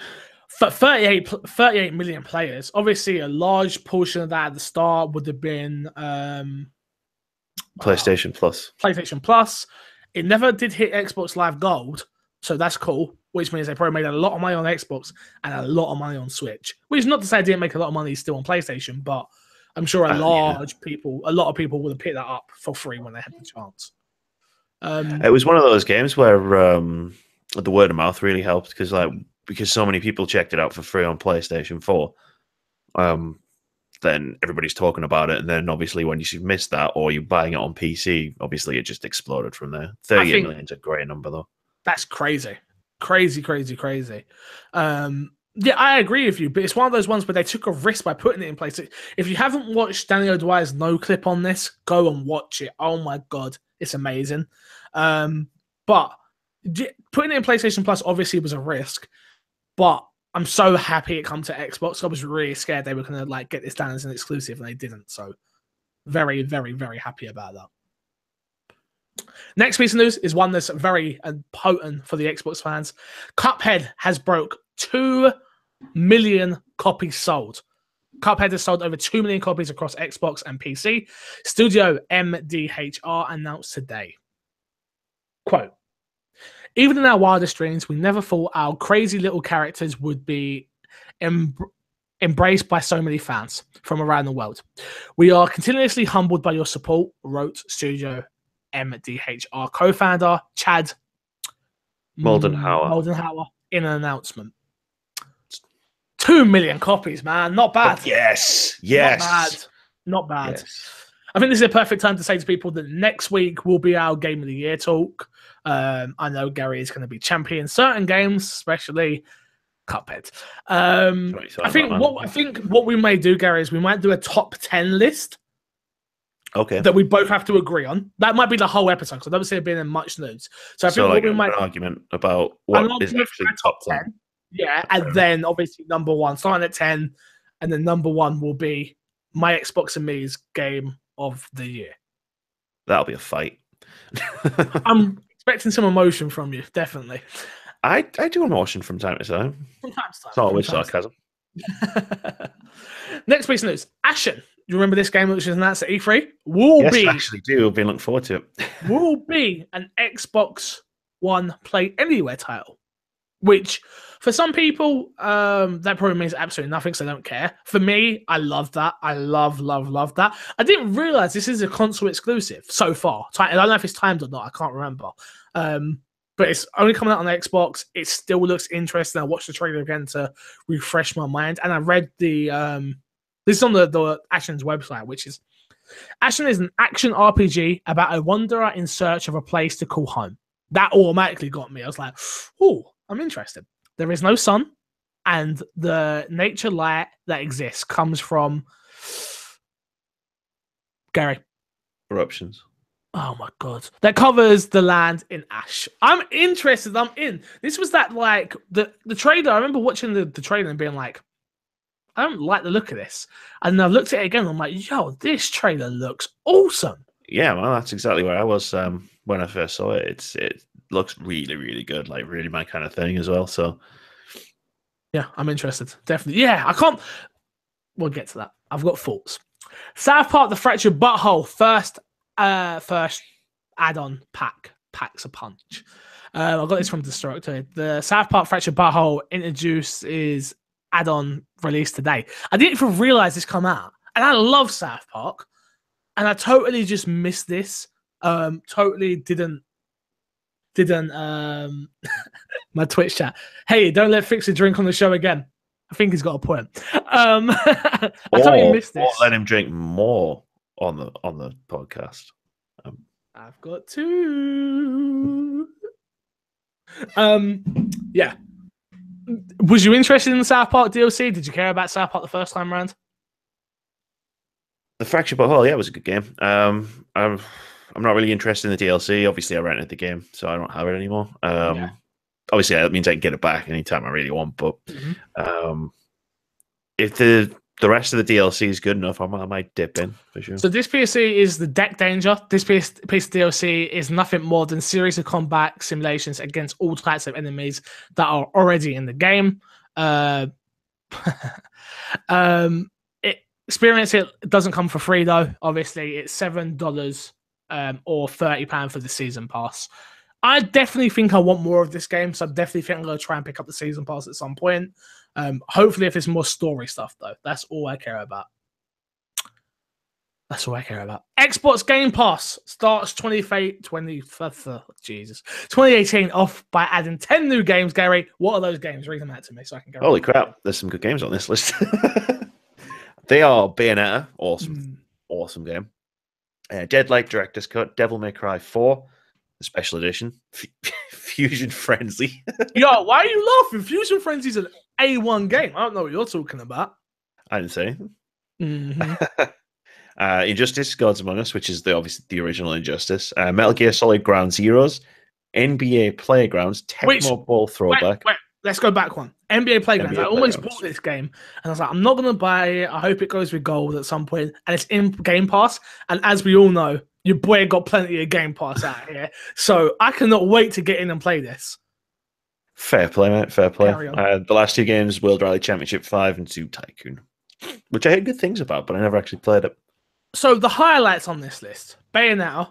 For 38 million players, obviously a large portion of that at the start would have been PlayStation Plus. PlayStation Plus. It never did hit Xbox Live Gold, so that's cool. Which means they probably made a lot of money on Xbox and a lot of money on Switch. Which is not to say I didn't make a lot of money still on PlayStation, but I'm sure a lot of people would have picked that up for free when they had the chance. It was one of those games where the word of mouth really helped because so many people checked it out for free on PlayStation 4. Then everybody's talking about it, and then obviously when you missed that or you're buying it on PC, obviously it just exploded from there. 38 million is a great number, though. That's crazy. Crazy. Yeah, I agree with you, but it's one of those ones where they took a risk by putting it in place. If you haven't watched Danny O'Dwyer's No Clip on this, go and watch it. Oh my God, it's amazing. But putting it in PlayStation Plus obviously was a risk, but I'm so happy it come to Xbox. I was really scared they were going to get this down as an exclusive, and they didn't. So very, very, very happy about that. Next piece of news is one that's very potent for the Xbox fans. Cuphead has broke 2 million copies sold. Cuphead has sold over 2 million copies across Xbox and PC. Studio MDHR announced today, quote, even in our wildest dreams, we never thought our crazy little characters would be embraced by so many fans from around the world. We are continuously humbled by your support, wrote Studio MDHR co-founder Chad Moldenhauer in an announcement. 2 million copies, man. Not bad. Oh, yes. Not bad. Yes. I think this is a perfect time to say to people that next week will be our Game of the Year talk. I know Gary is going to be champion certain games, especially Cuphead. I think what we may do, Gary, is we might do a top 10 list. Okay. That we both have to agree on. That might be the whole episode, because I don't see it being in much news. So I think what we might an argument about what is actually top 10. Yeah, and then obviously number one, starting at 10, and then number one will be my Xbox and me's Game of the Year. That'll be a fight. I'm expecting some emotion from you, definitely. I do emotion from time to time. From time to time. It's not always sarcasm. Next piece of news. Ashen. You remember this game which was announced at E3? Yes, I actually do. I've been looking forward to it. Will be an Xbox One Play Anywhere title, which for some people, that probably means absolutely nothing, so I don't care. For me, I love that. I love that. I didn't realize this is a console exclusive so far. I don't know if it's timed or not. I can't remember. But it's only coming out on the Xbox. It still looks interesting. I watched the trailer again to refresh my mind, and I read the this is on the Ashen's website, which is Ashen is an action RPG about a wanderer in search of a place to call home. That automatically got me. I was like, oh, I'm interested. There is no sun, and the nature light that exists comes from Gary. Eruptions. Oh my god. That covers the land in ash. I'm interested. I'm in. This was that like the trailer. I remember watching the trailer and being like, I don't like the look of this. And then I looked at it again and I'm like, yo, this trailer looks awesome. Yeah, well, that's exactly where I was when I first saw it. It looks really, really good, like really my kind of thing as well. So yeah, I'm interested. Definitely. Yeah, I can't. We'll get to that. I've got thoughts. South Park: The Fractured Butthole first add-on packs a punch. I got this from Destructoid. The South Park: Fractured Butthole introduces add-on release today. I didn't even realize this come out, and I love South Park, and I totally just missed this. Totally didn't my Twitch chat. Hey, don't let Fixer drink on the show again. I think he's got a point. I totally missed this. Or let him drink more on the podcast. I've got two. Yeah. Was you interested in the South Park DLC? Did you care about South Park the first time around? The Fractured Butthole, yeah, it was a good game. I'm not really interested in the DLC. Obviously, I rented the game, so I don't have it anymore. Obviously, that means I can get it back anytime I really want. But if the rest of the DLC is good enough, I might dip in for sure. So this PSC is the Deck Danger. This piece of DLC is nothing more than series of combat simulations against all types of enemies that are already in the game. Experience it doesn't come for free though. Obviously, it's $7 or £30 for the season pass. I definitely think I want more of this game, so I definitely think I'm going to try and pick up the season pass at some point. Hopefully, if it's more story stuff, though. That's all I care about. That's all I care about. Xbox Game Pass starts 2018 off by adding 10 new games, Gary. What are those games? Read them out to me so I can go. Holy crap, there's some good games on this list. They are Bayonetta, awesome game. Deadlight Director's Cut, Devil May Cry 4, the special edition, Fusion Frenzy. Yo, why are you laughing? Fusion Frenzy is an A1 game. I don't know what you're talking about. I didn't say anything. Injustice, Gods Among Us, which is obviously the original Injustice. Metal Gear Solid Ground Zeroes, NBA Playgrounds, Tecmo Ball Throwback. Wait, let's go back one. NBA Playgrounds. I almost bought this game, and I was like, I'm not going to buy it. I hope it goes with gold at some point. And it's in Game Pass. And as we all know, your boy got plenty of Game Pass out here. So I cannot wait to get in and play this. Fair play, mate. Fair play. The last two games, World Rally Championship 5 and 2 Tycoon. which I heard good things about, but I never actually played it. So the highlights on this list: Bayonetta,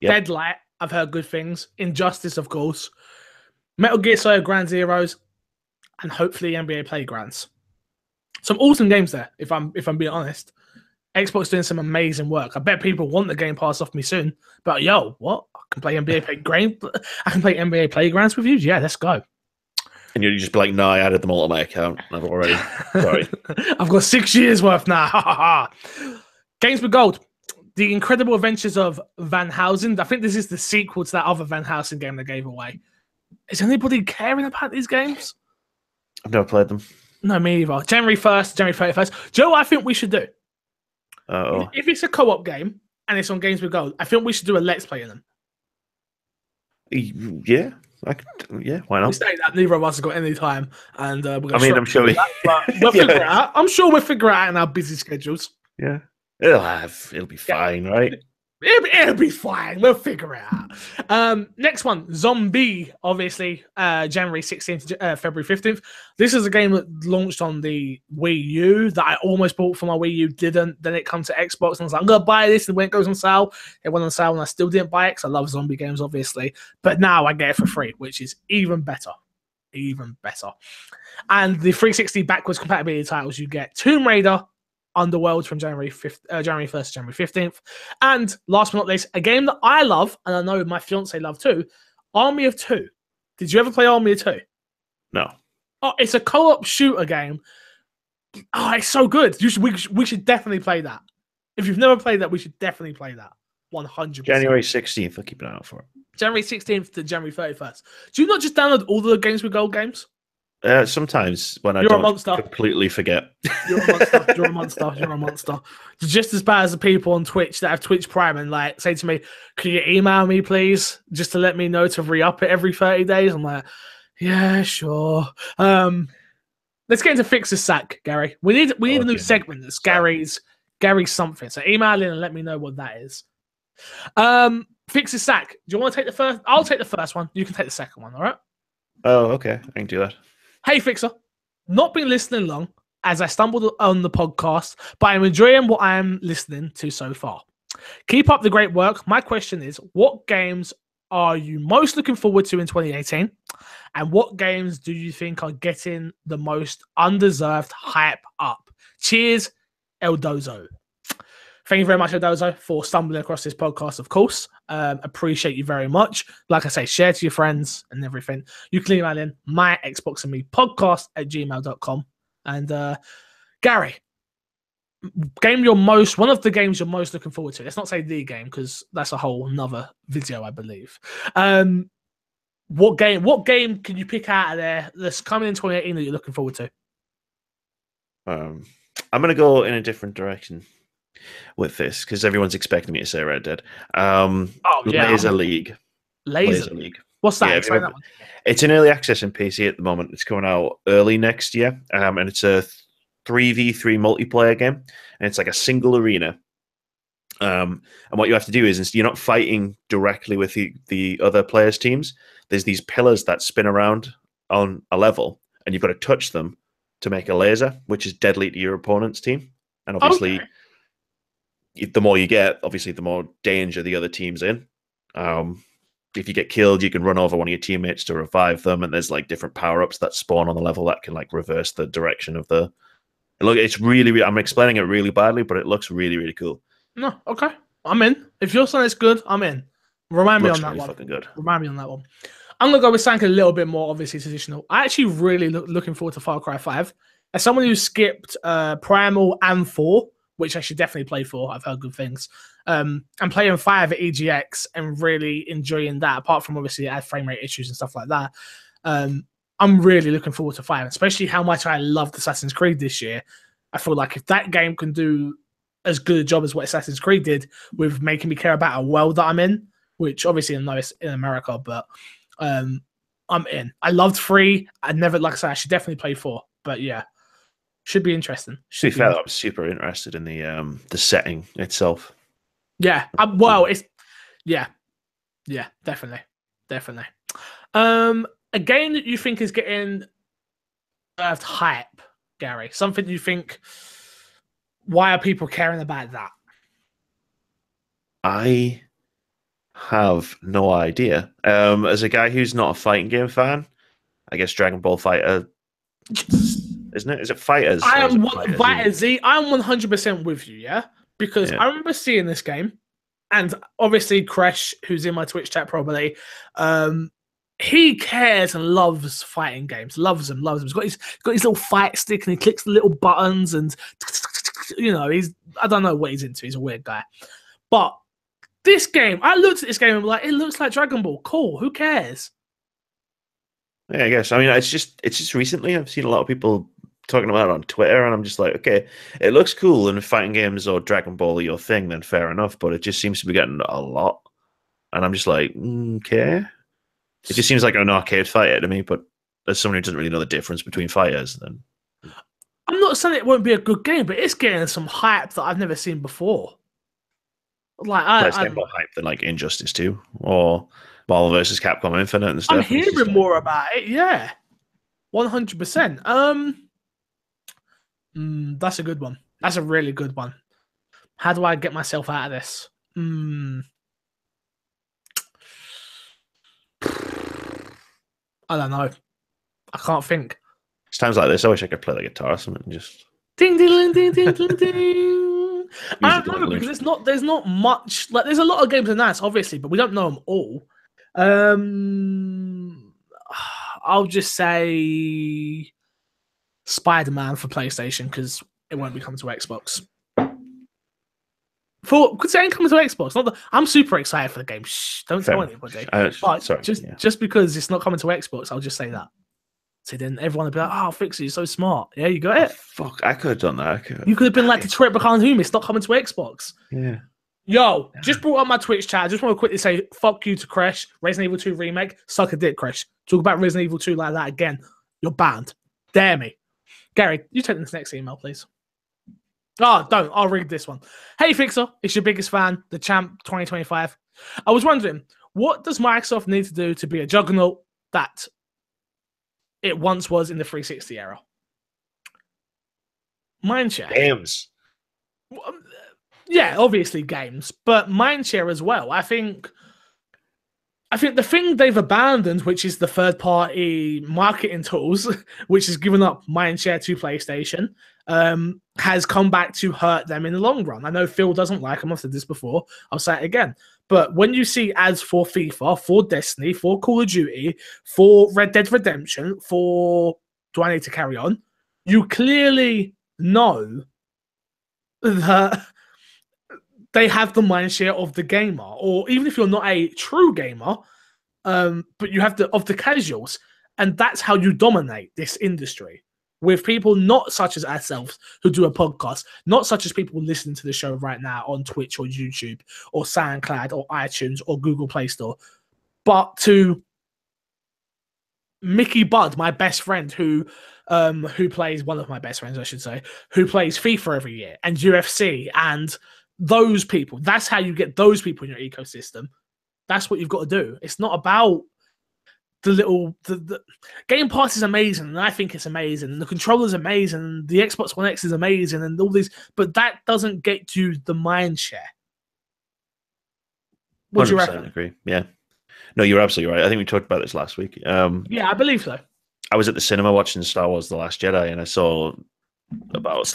Yep. Deadlight. I've heard good things. Injustice, of course. Metal Gear Solid Ground Zeroes, and hopefully NBA Playgrounds. Some awesome games there. If I'm being honest, Xbox doing some amazing work. I bet people want the Game Pass off me soon. But yo, what? I can play NBA Playgrounds with you. Yeah, let's go. And you'd just be like, no, I added them all to my account. I've already. Sorry. I've got 6 years worth now. Games with Gold. The Incredible Adventures of Van Helsing. I think this is the sequel to that other Van Helsing game they gave away. Is anybody caring about these games? I've never played them. No, me either. January 1st, January 31st. Do you know what I think we should do? Uh-oh. If it's a co-op game and it's on Games with Gold, I think we should do a Let's Play in them. Yeah. Why not? We say that neither of us have got any time, and we're going I'm sure we'll figure it out. I'm sure we'll figure it out in our busy schedules. Yeah. It'll be fine, right? It'll be fine. We'll figure it out. Next one, Zombie, obviously, January 16th, February 15th. This is a game that launched on the Wii U that I almost bought for my Wii U, didn't. Then it comes to Xbox, and I was like, I'm going to buy this. And when it goes on sale, it went on sale, and I still didn't buy it because I love zombie games, obviously. But now I get it for free, which is even better. Even better. And the 360 backwards compatibility titles, you get Tomb Raider, Underworld from January 1st to January 15th. And last but not least, a game that I love, and I know my fiance loved too, Army of Two. Did you ever play Army of Two? No. Oh, it's a co-op shooter game. Oh, it's so good. We should definitely play that. If you've never played that, we should definitely play that. 100%. January 16th, I'll keep an eye out for it. January 16th to January 31st. Do you not just download all the Games with Gold games? Sometimes when You're I don't completely forget. You're a monster. You're a monster. You're a monster. You're just as bad as the people on Twitch that have Twitch Prime and like say to me, "Can you email me, please, just to let me know to re-up it every 30 days?" I'm like, "Yeah, sure." Let's get into Fix the Sack, Gary. We need a new segment that's Gary's something. So email in and let me know what that is. Fix the Sack. Do you want to take the first? I'll take the first one. You can take the second one. All right. Oh, okay. I can do that. Hey, Fixer. Not been listening long as I stumbled on the podcast, but I'm enjoying what I am listening to so far. Keep up the great work. My question is, what games are you most looking forward to in 2018? And what games do you think are getting the most undeserved hype up? Cheers, Eldozo. Thank you very much, Eldozo, for stumbling across this podcast, of course. Appreciate you very much. Like I say, share to your friends and everything. You can email in my Xbox and me podcast at gmail.com. And Gary, one of the games you're most looking forward to. Let's not say the game because that's a whole another video, I believe. What game can you pick out of there that's coming in 2018 that you're looking forward to? I'm going to go in a different direction with this because everyone's expecting me to say Red Dead. Laser League. Laser League. What's that? Yeah, it's in early access in PC at the moment. It's coming out early next year, and it's a 3v3 multiplayer game, and it's like a single arena. And what you have to do is you're not fighting directly with the other players' teams. There's these pillars that spin around on a level, and you've got to touch them to make a laser, which is deadly to your opponent's team. And obviously, the more you get, obviously, the more danger the other team's in. If you get killed, you can run over one of your teammates to revive them, and there's like different power-ups that spawn on the level that can like reverse the direction of the. Look, it's really. I'm explaining it really badly, but it looks really, really cool. No, okay, I'm in. If you're saying it's good, I'm in. Remind me on that really one. Fucking good. Remind me on that one. I'm gonna go with something a little bit more obviously traditional. I actually really looking forward to Far Cry 5. As someone who skipped Primal and 4, which I should definitely play 4, I've heard good things. I'm playing 5 at EGX and really enjoying that. Apart from obviously it had frame rate issues and stuff like that. I'm really looking forward to 5, especially how much I loved Assassin's Creed this year. I feel like if that game can do as good a job as what Assassin's Creed did with making me care about a world that I'm in, which obviously I know it's in America, but I'm in. I loved 3. I never, like I said, I should definitely play 4, but yeah, should be interesting. To be fair, I'm super interested in the setting itself. Yeah, well, it's yeah, definitely. A game that you think is getting hype Gary? Something you think? Why are people caring about that? I have no idea. As a guy who's not a fighting game fan, I guess Dragon Ball Fighter, isn't it? Is it Fighters? I or is am it Fighter Fighter Z? Z. I'm 100% with you, yeah, because Yeah. I remember seeing this game, and obviously Crash, who's in my Twitch chat probably, he cares and loves fighting games, loves them. He's got his little fight stick and he clicks the little buttons and I don't know what he's into. He's a weird guy, but this game, I looked at this game and like, it looks like Dragon Ball. Cool. Who cares? Yeah, I guess. I mean, it's just recently I've seen a lot of people talking about it on Twitter, and I'm just like, okay, it looks cool, and if fighting games or Dragon Ball are your thing, then fair enough. But it just seems to be getting a lot, and I'm just like, okay. It just seems like an arcade fighter to me. But as someone who doesn't really know the difference between fighters, then I'm not saying it won't be a good game, but it's getting some hype that I've never seen before. Like let's get more hype than like Injustice 2 or Marvel vs. Capcom Infinite and stuff. I'm hearing more about it. Yeah, 100%. That's a good one. That's a really good one. How do I get myself out of this? I don't know. I can't think. It's times like this I wish I could play the guitar or something and just ding ding ding ding ding ding. I don't know because there's not much, like there's a lot of games in that obviously, but we don't know them all. I'll just say Spider-Man for PlayStation because it won't be coming to Xbox. Because it ain't coming to Xbox. I'm super excited for the game. Shh, don't tell anybody. Just because it's not coming to Xbox, I'll just say that. So then everyone will be like, "Oh, Fixer, you're so smart. Yeah, you got it." Fuck, I could have done that. You could have been like Detroit Become Human. It's not coming to Xbox. Yeah. Yo, just brought up my Twitch chat. I just want to quickly say, fuck you to Crash. Resident Evil 2 remake. Suck a dick, Crash. Talk about Resident Evil 2 like that again. You're banned. Dare me. Gary, you take this next email, please. Oh, don't. I'll read this one. Hey, Fixer. It's your biggest fan, the Champ 2025. I was wondering, what does Microsoft need to do to be a juggernaut that it once was in the 360 era? Mindshare. Games. Yeah, obviously games, but Mindshare as well. I think the thing they've abandoned, which is the third-party marketing tools, which has given up Mindshare to PlayStation, has come back to hurt them in the long run. I know Phil doesn't like them. I've said this before. I'll say it again. But when you see ads for FIFA, for Destiny, for Call of Duty, for Red Dead Redemption, for Do I Need to Carry On? You clearly know that they have the mindshare of the gamer, or even if you're not a true gamer, but you have of the casuals, and that's how you dominate this industry with people not such as ourselves who do a podcast, not such as people listening to the show right now on Twitch or YouTube or SoundCloud or iTunes or Google Play Store, but to Mickey Budd, my best friend, who plays one of my best friends, I should say, who plays FIFA every year and UFC and those people. That's how you get those people in your ecosystem. That's what you've got to do. It's not about the Game Pass is amazing, and I think it's amazing, and the controller's amazing, and the Xbox One X is amazing, and all these, but that doesn't get you the mind share. What do you reckon? Agree. Yeah. No, you're absolutely right. I think we talked about this last week. Yeah, I believe so. I was at the cinema watching Star Wars: The Last Jedi, and I saw about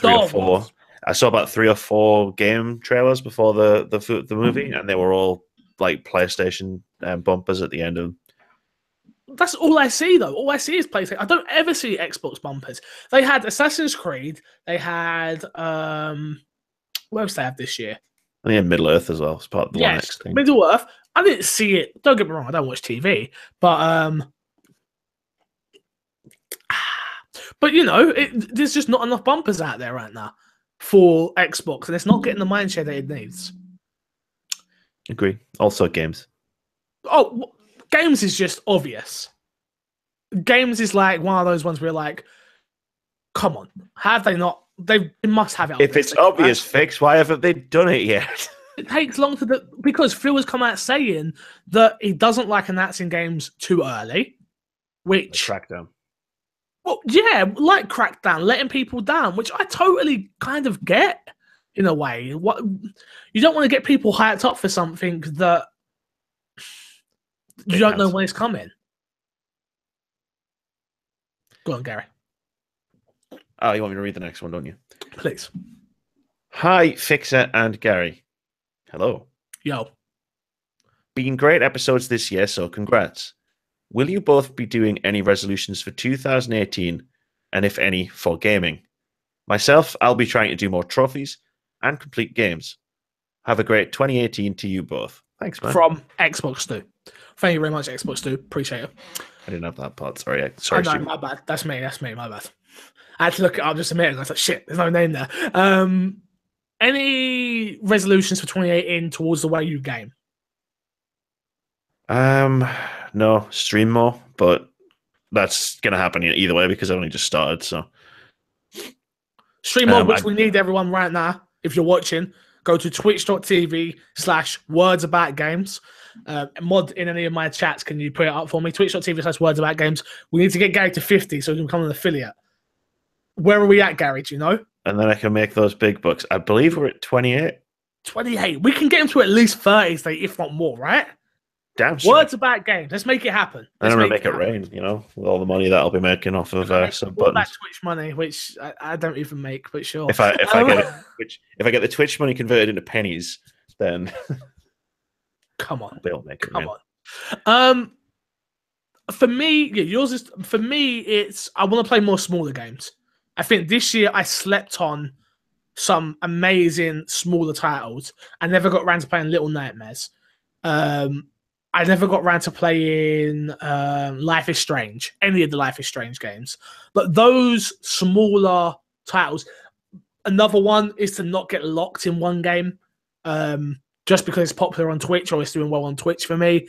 three or four game trailers before the movie, and they were all like PlayStation bumpers at the end of. That's all I see, though. All I see is PlayStation. I don't ever see Xbox bumpers. They had Assassin's Creed. They had what else they have this year? I think Middle Earth as well. It's part of the One X thing. Middle Earth. I didn't see it. Don't get me wrong. I don't watch TV, but you know, there's just not enough bumpers out there right now for Xbox, and it's not getting the mindshare that it needs. Agree. Also, games. Oh, games is just obvious. Games is like one of those ones where you're like, come on, have they not? They must have it. If it's obvious, right? Fix, why haven't they done it yet? It takes long because Phil has come out saying that he doesn't like announcing games too early, which Crackdown. Well, yeah, like Crackdown, letting people down, which I totally kind of get in a way. What you don't want to get people hyped up for something that you don't know when it's coming. Go on, Gary. Oh, you want me to read the next one, don't you? Please. Hi, Fixer and Gary. Hello. Yo. Been great episodes this year, so congrats. Will you both be doing any resolutions for 2018, and if any, for gaming? Myself, I'll be trying to do more trophies and complete games. Have a great 2018 to you both. Thanks, man. From Xbox Stu. Thank you very much, Xbox Stu. Appreciate it. I didn't have that part. Sorry. Sorry. No, my bad. That's me. My bad. I had to look it up just a minute. I was like, shit, there's no name there. Any resolutions for 2018 towards the way you game? No, stream more, but that's gonna happen either way because I only just started. So stream more, which we need everyone right now. If you're watching, go to twitch.tv/wordsaboutgames. Mod in any of my chats, can you put it up for me? Twitch.tv/wordsaboutgames. We need to get Gary to 50 so we can become an affiliate. Where are we at, Gary? Do you know? And then I can make those big bucks. I believe we're at 28. 28. We can get him to at least 30, if not more, right? Damn straight. Words about games. Let's make it happen. I'm going to make it rain, you know, with all the money that I'll be making off of some buttons. That Twitch money, which I don't even make, but sure. If I get the Twitch money converted into pennies, then come on, they'll make it. Come on. For me, yeah, yours is. For me, it's I want to play more smaller games. I think this year I slept on some amazing smaller titles. I never got around to playing Little Nightmares. I never got around to playing Life is Strange, any of the Life is Strange games. But those smaller titles, another one is to not get locked in one game just because it's popular on Twitch or it's doing well on Twitch for me.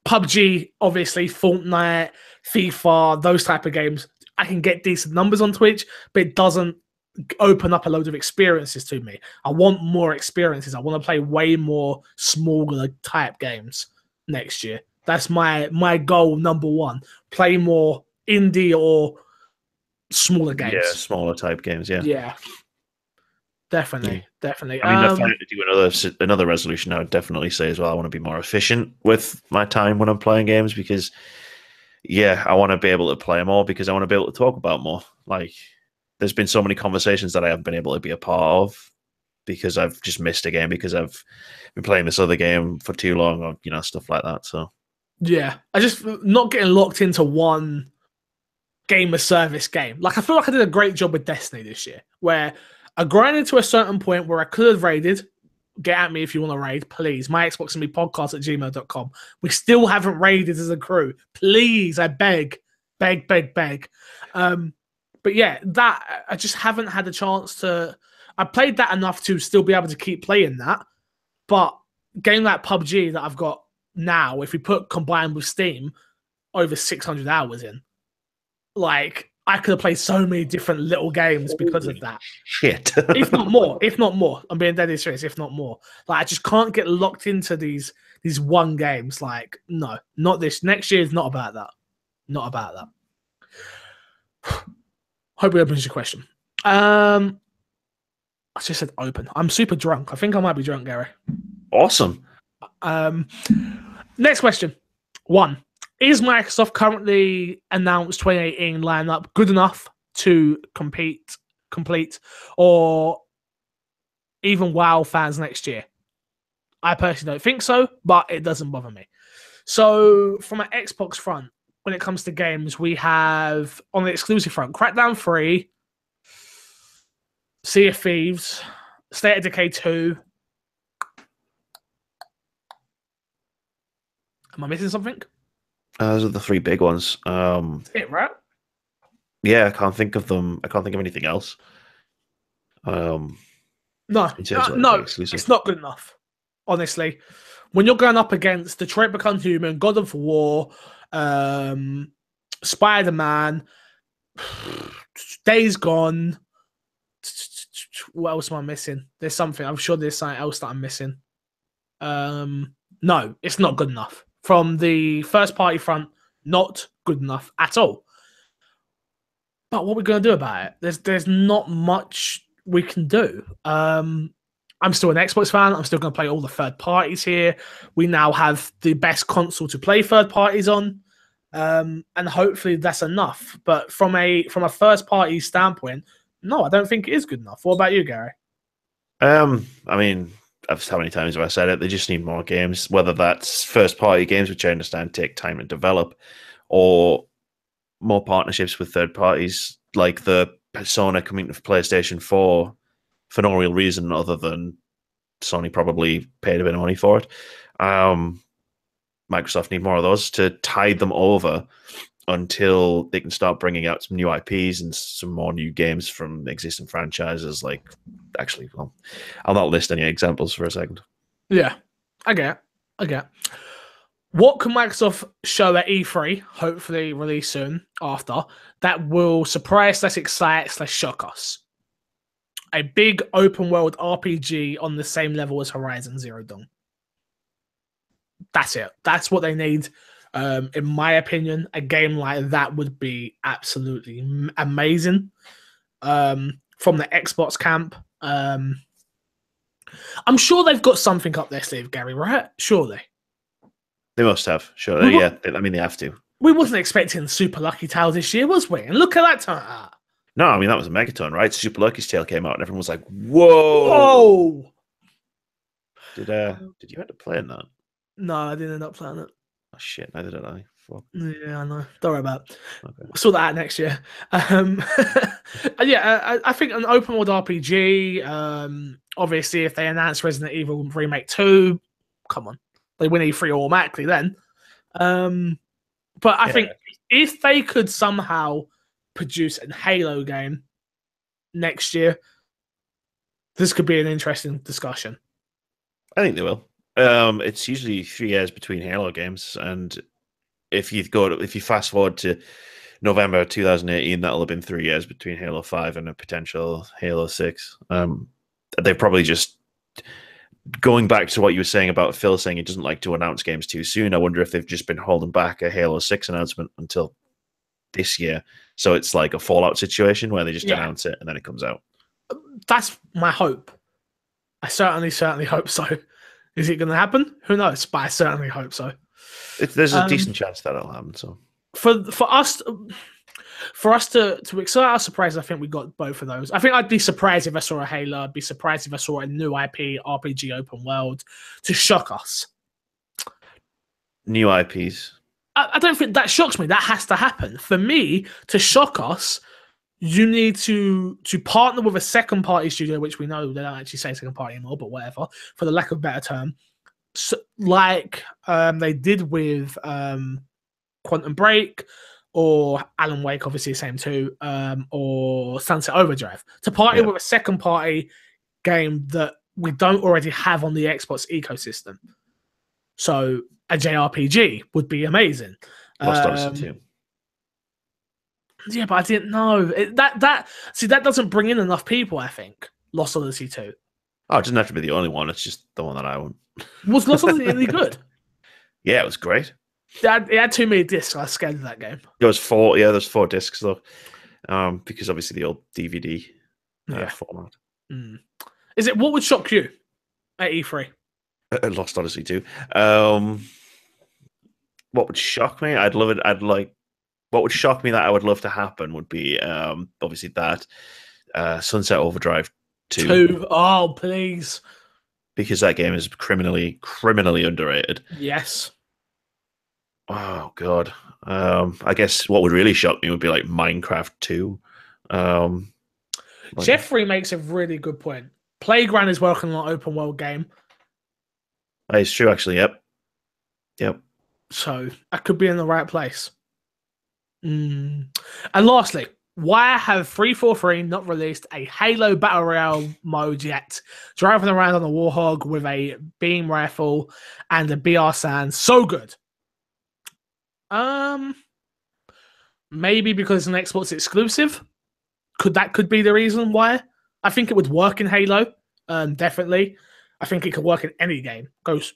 PUBG, obviously, Fortnite, FIFA, those type of games, I can get decent numbers on Twitch, but it doesn't open up a load of experiences to me. I want more experiences. I want to play way more smaller type games next year. That's my goal number one. Play more indie or smaller games. Yeah, smaller type games, yeah. Yeah. Definitely. I mean, if I had to do another resolution, I would definitely say as well, I want to be more efficient with my time when I'm playing games because, yeah, I want to be able to play more because I want to be able to talk about more. Like, there's been so many conversations that I haven't been able to be a part of because I've just missed a game because I've been playing this other game for too long or, you know, stuff like that. So, yeah, I just not getting locked into one game of service game. Like, I feel like I did a great job with Destiny this year where I grinded to a certain point where I could have raided. Get at me if you want to raid, please. My Xbox and me podcast@gmail.com. We still haven't raided as a crew. Please, I beg. But yeah, that I just haven't had a chance to. I played that enough to still be able to keep playing that. But game like PUBG that I've got now, if we put combined with Steam, over 600 hours in. Like, I could have played so many different little games because of that. Shit. If not more. I'm being dead serious, if not more. Like, I just can't get locked into these one games. Like, no, not this. Next year is not about that. Not about that. Hope it opens your question. I just said open. I'm super drunk. I think I might be drunk, Gary. Awesome. Next question. 1. Is Microsoft currently announced 2018 lineup good enough to complete, or even wow fans next year? I personally don't think so, but it doesn't bother me. So from an Xbox front, when it comes to games, we have on the exclusive front, Crackdown 3, Sea of Thieves, State of Decay 2. Am I missing something? Those are the 3 big ones. It, right? Yeah, I can't think of them. I can't think of anything else. No, it's not good enough. Honestly, when you're going up against Detroit Become Human, God of War, Spider-Man, Days Gone. What else am I missing? There's something. I'm sure there's something else that I'm missing. No, it's not good enough. From the first party front, Not good enough at all. But what we're going to do about it? There's not much we can do. I'm still an Xbox fan. I'm still going to play all the third parties here. We now have the best console to play third parties on, and hopefully that's enough. But from a first party standpoint, no, I don't think it is good enough. What about you, Gary? I mean, how many times have I said it? They just need more games, whether that's first party games, which I understand take time to develop, or more partnerships with third parties, like the Persona coming to PlayStation 4 for no real reason other than Sony probably paid a bit of money for it. Microsoft need more of those to tide them over until they can start bringing out some new IPs and some more new games from existing franchises. Like, actually, well, I'll not list any examples for a second. Yeah, I get it. What can Microsoft show at E3, hopefully release soon after, that will surprise, excite, shock us? A big open world RPG on the same level as Horizon Zero Dawn. That's it. That's what they need. In my opinion, a game like that would be absolutely amazing. From the Xbox camp. I'm sure they've got something up their sleeve, Gary, right? Surely. They must have, sure. Yeah, I mean, they have to. We wasn't expecting Super Lucky Tale this year, was we? And look at that time. No, I mean, that was a megaton, right? Super Lucky's Tale came out and everyone was like, whoa! Whoa! Did you end up playing that? No, I didn't end up playing it. Oh, shit, neither did I. Fuck. Yeah, I know. Don't worry about it. Okay. We'll sort that out next year. Yeah, I think an open world RPG, obviously, if they announce Resident Evil Remake 2, come on. They win E3 automatically then. But I think if they could somehow produce a Halo game next year, this could be an interesting discussion. I think they will. It's usually 3 years between Halo games, and if you fast forward to November 2018, that'll have been 3 years between Halo 5 and a potential Halo 6. They probably just, going back to what you were saying about Phil saying he doesn't like to announce games too soon, I wonder if they've just been holding back a Halo 6 announcement until this year. So it's like a Fallout situation where they just announce it and then it comes out. That's my hope. I certainly hope so. Is it going to happen? Who knows? But I certainly hope so. There's a decent chance that it'll happen. So for us to excite our surprise, I think we got both of those. I think I'd be surprised if I saw a Halo. I'd be surprised if I saw a new IP RPG open world to shock us. New IPs. I don't think that shocks me. That has to happen. For me to shock us, you need to partner with a second party studio, which we know they don't actually say second party anymore, but whatever, for the lack of a better term. So, like they did with Quantum Break or Alan Wake, obviously the same too, or Sunset Overdrive, to partner with a second party game that we don't already have on the Xbox ecosystem. So a JRPG would be amazing. Lost Odyssey 2. Yeah, but I didn't know. That doesn't bring in enough people, I think. Lost Odyssey 2. Oh, it doesn't have to be the only one. It's just the one that I want. Was Lost Odyssey any good? Yeah, it was great. It had too many discs. I was scared of that game. There was 4. Yeah, there's 4 discs though, because obviously the old DVD format. Mm. Is it what would shock you at E3? Lost Odyssey 2. What would shock me? I'd love it. What would shock me that I would love to happen would be obviously that Sunset Overdrive 2. Oh, please. Because that game is criminally underrated. Yes. Oh god. I guess what would really shock me would be like Minecraft 2. Jeffrey makes a really good point. Playground is working on an open world game. That is true, actually. Yep. So I could be in the right place. And lastly, why have 343 not released a Halo Battle Royale mode yet? Driving around on a Warhog with a beam rifle and a BR Sand. So good. Maybe because it's an Xbox exclusive. Could be the reason why. I think it would work in Halo. Definitely. I think it could work in any game. Ghost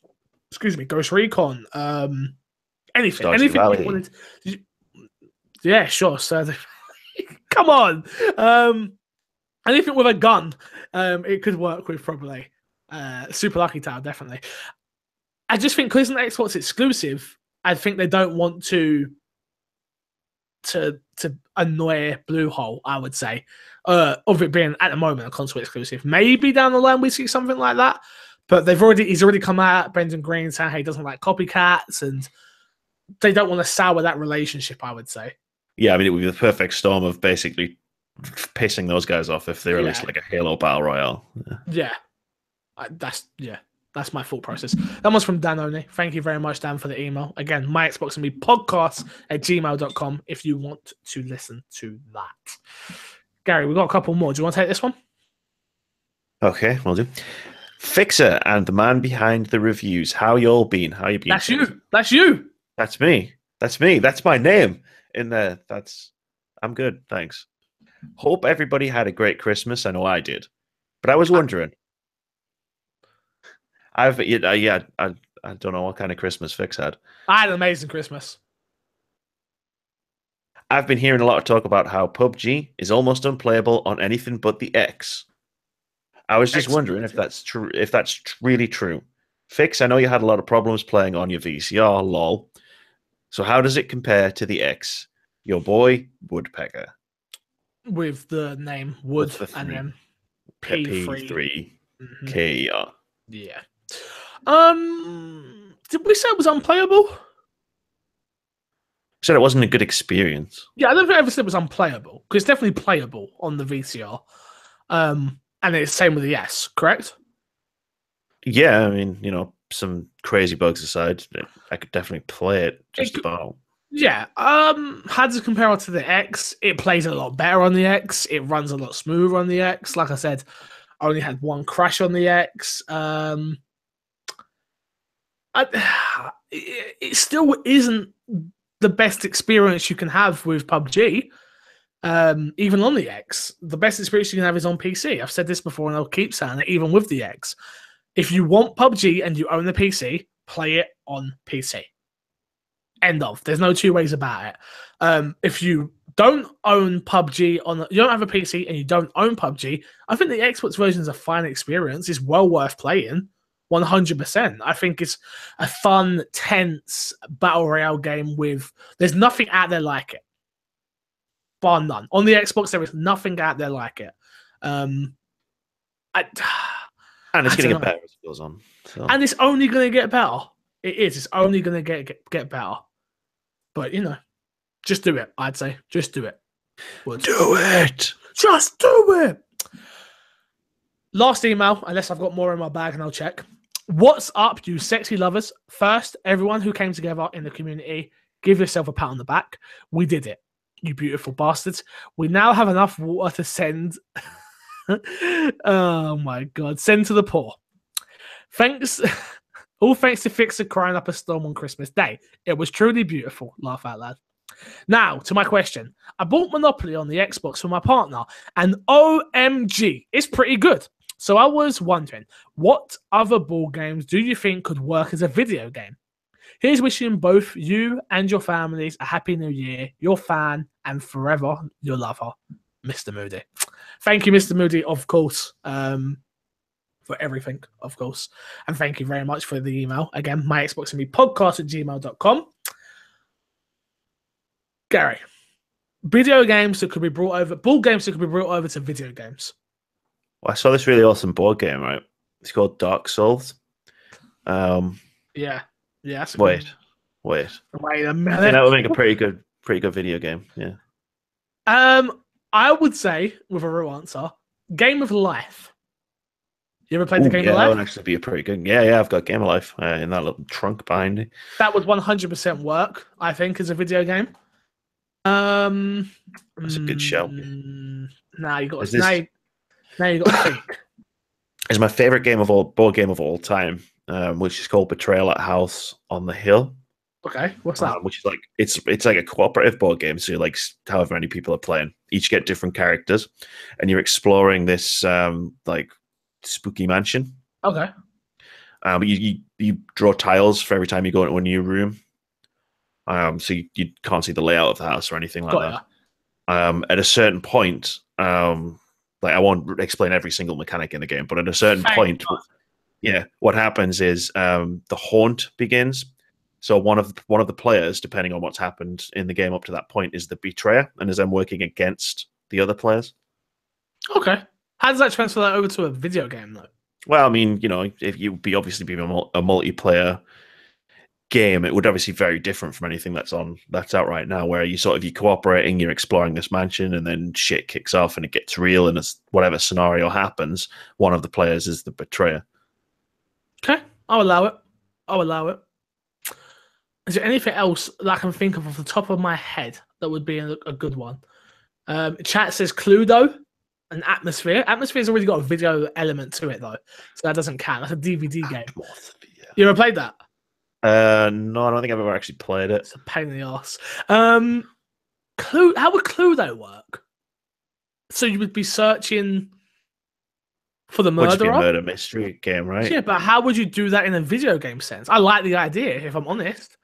Recon. Anything. Stardew Anything Valley. you wanted. Yeah, sure. So, come on. Anything with a gun, it could work with probably. Super Lucky Tower, definitely. I just think because it's an Xbox exclusive, I think they don't want to annoy Bluehole, I would say, of it being at the moment a console exclusive. Maybe down the line we see something like that, but he's already come out, Brendan Green, saying he doesn't like copycats, and they don't want to sour that relationship, I would say. Yeah, I mean, it would be the perfect storm of basically pissing those guys off if they release like a Halo Battle Royale. Yeah. That's my thought process. That was from Dan Only. Thank you very much, Dan, for the email. Again, my Xbox and me podcast at gmail.com if you want to listen to that. Gary, we've got a couple more. Do you want to take this one? Okay, will do. Fixer and the man behind the reviews. How y'all been? How you been? That's you. That's you. That's me. That's me. That's my name in there. I'm good. Thanks. Hope everybody had a great Christmas. I know I did. But I was wondering. I don't know what kind of Christmas Fix had. I had an amazing Christmas. I've been hearing a lot of talk about how PUBG is almost unplayable on anything but the X. I was just wondering if that's true. If that's really true. Fix, I know you had a lot of problems playing on your VCR, lol. So how does it compare to the X? Your boy Woodpecker. With the name Wood and then P3 KER. Yeah. Did we say it was unplayable? Said it wasn't a good experience. Yeah, I don't think I ever said it was unplayable because it's definitely playable on the VCR. And it's the same with the S, correct? Yeah, I mean, some crazy bugs aside, I could definitely play it about. Yeah. How does it compare to the X? It plays a lot better on the X. It runs a lot smoother on the X. Like I said, I only had one crash on the X. It still isn't the best experience you can have with PUBG. Even on the X, the best experience you can have is on PC. I've said this before and I'll keep saying it, even with the X. If you want PUBG and you own the PC, play it on PC. End of. There's no two ways about it. If you don't own PUBG you don't have a PC and you don't own PUBG, I think the Xbox version is a fine experience. It's well worth playing. 100%. I think it's a fun, tense battle royale game there's nothing out there like it. Bar none. On the Xbox, there is nothing out there like it. And it's going to get better as it goes on. So. And it's only going to get better. It is. It's only going to get better. But, just do it, I'd say. Just do it. Do it! Just do it! Last email, unless I've got more in my bag and I'll check. What's up, you sexy lovers? First, everyone who came together in the community, give yourself a pat on the back. We did it, you beautiful bastards. We now have enough water to send. Oh my God. Send to the poor. Thanks. All thanks to Fixer crying up a storm on Christmas Day. It was truly beautiful. Laugh out loud. Now, to my question. I bought Monopoly on the Xbox for my partner, and OMG, it's pretty good. So I was wondering, what other board games do you think could work as a video game? Here's wishing both you and your families a happy new year, your fan, and forever your lover, Mr. Moody. Thank you, Mr. Moody, of course, for everything, of course. And thank you very much for the email. Again, my Xbox and me podcast at gmail.com. Gary, video games that could be brought over, board games that could be brought over to video games. Well, I saw this really awesome board game, right? It's called Dark Souls. Yeah. Wait a minute. That would make a pretty good video game. Yeah. I would say, with a real answer, Game of Life. You ever played the Game of Life? That would actually be a pretty good. Yeah, I've got Game of Life in that little trunk behind me. That would 100% work, I think, as a video game. That's a good show. Now you got to think. It's my favorite board game of all time, which is called Betrayal at House on the Hill. Okay, what's that? Which is like it's like a cooperative board game. So like however many people are playing, each get different characters, and you're exploring this like spooky mansion. Okay. But you draw tiles for every time you go into a new room. So you can't see the layout of the house or anything like Got that. At a certain point, like I won't explain every single mechanic in the game, but at a certain point, yeah, what happens is the haunt begins. So one of the players, depending on what's happened in the game up to that point, is the betrayer, and is then working against the other players. Okay. How does that transfer that over to a video game, though? Well, I mean, you know, if you be obviously be a multiplayer game, it would obviously very different from anything that's out right now, where you're cooperating, you're exploring this mansion, and then shit kicks off and it gets real, and whatever scenario happens, one of the players is the betrayer. Okay, I'll allow it. Is there anything else that I can think of off the top of my head that would be a good one? Chat says Cluedo and Atmosphere. Atmosphere's already got a video element to it, though, so that doesn't count. That's a DVD game. You ever played that? No, I don't think I've ever actually played it. It's a pain in the ass. How would Cluedo work? So you would be searching for the murderer? Would just be a murder mystery game, right? Yeah, but how would you do that in a video game sense? I like the idea, if I'm honest.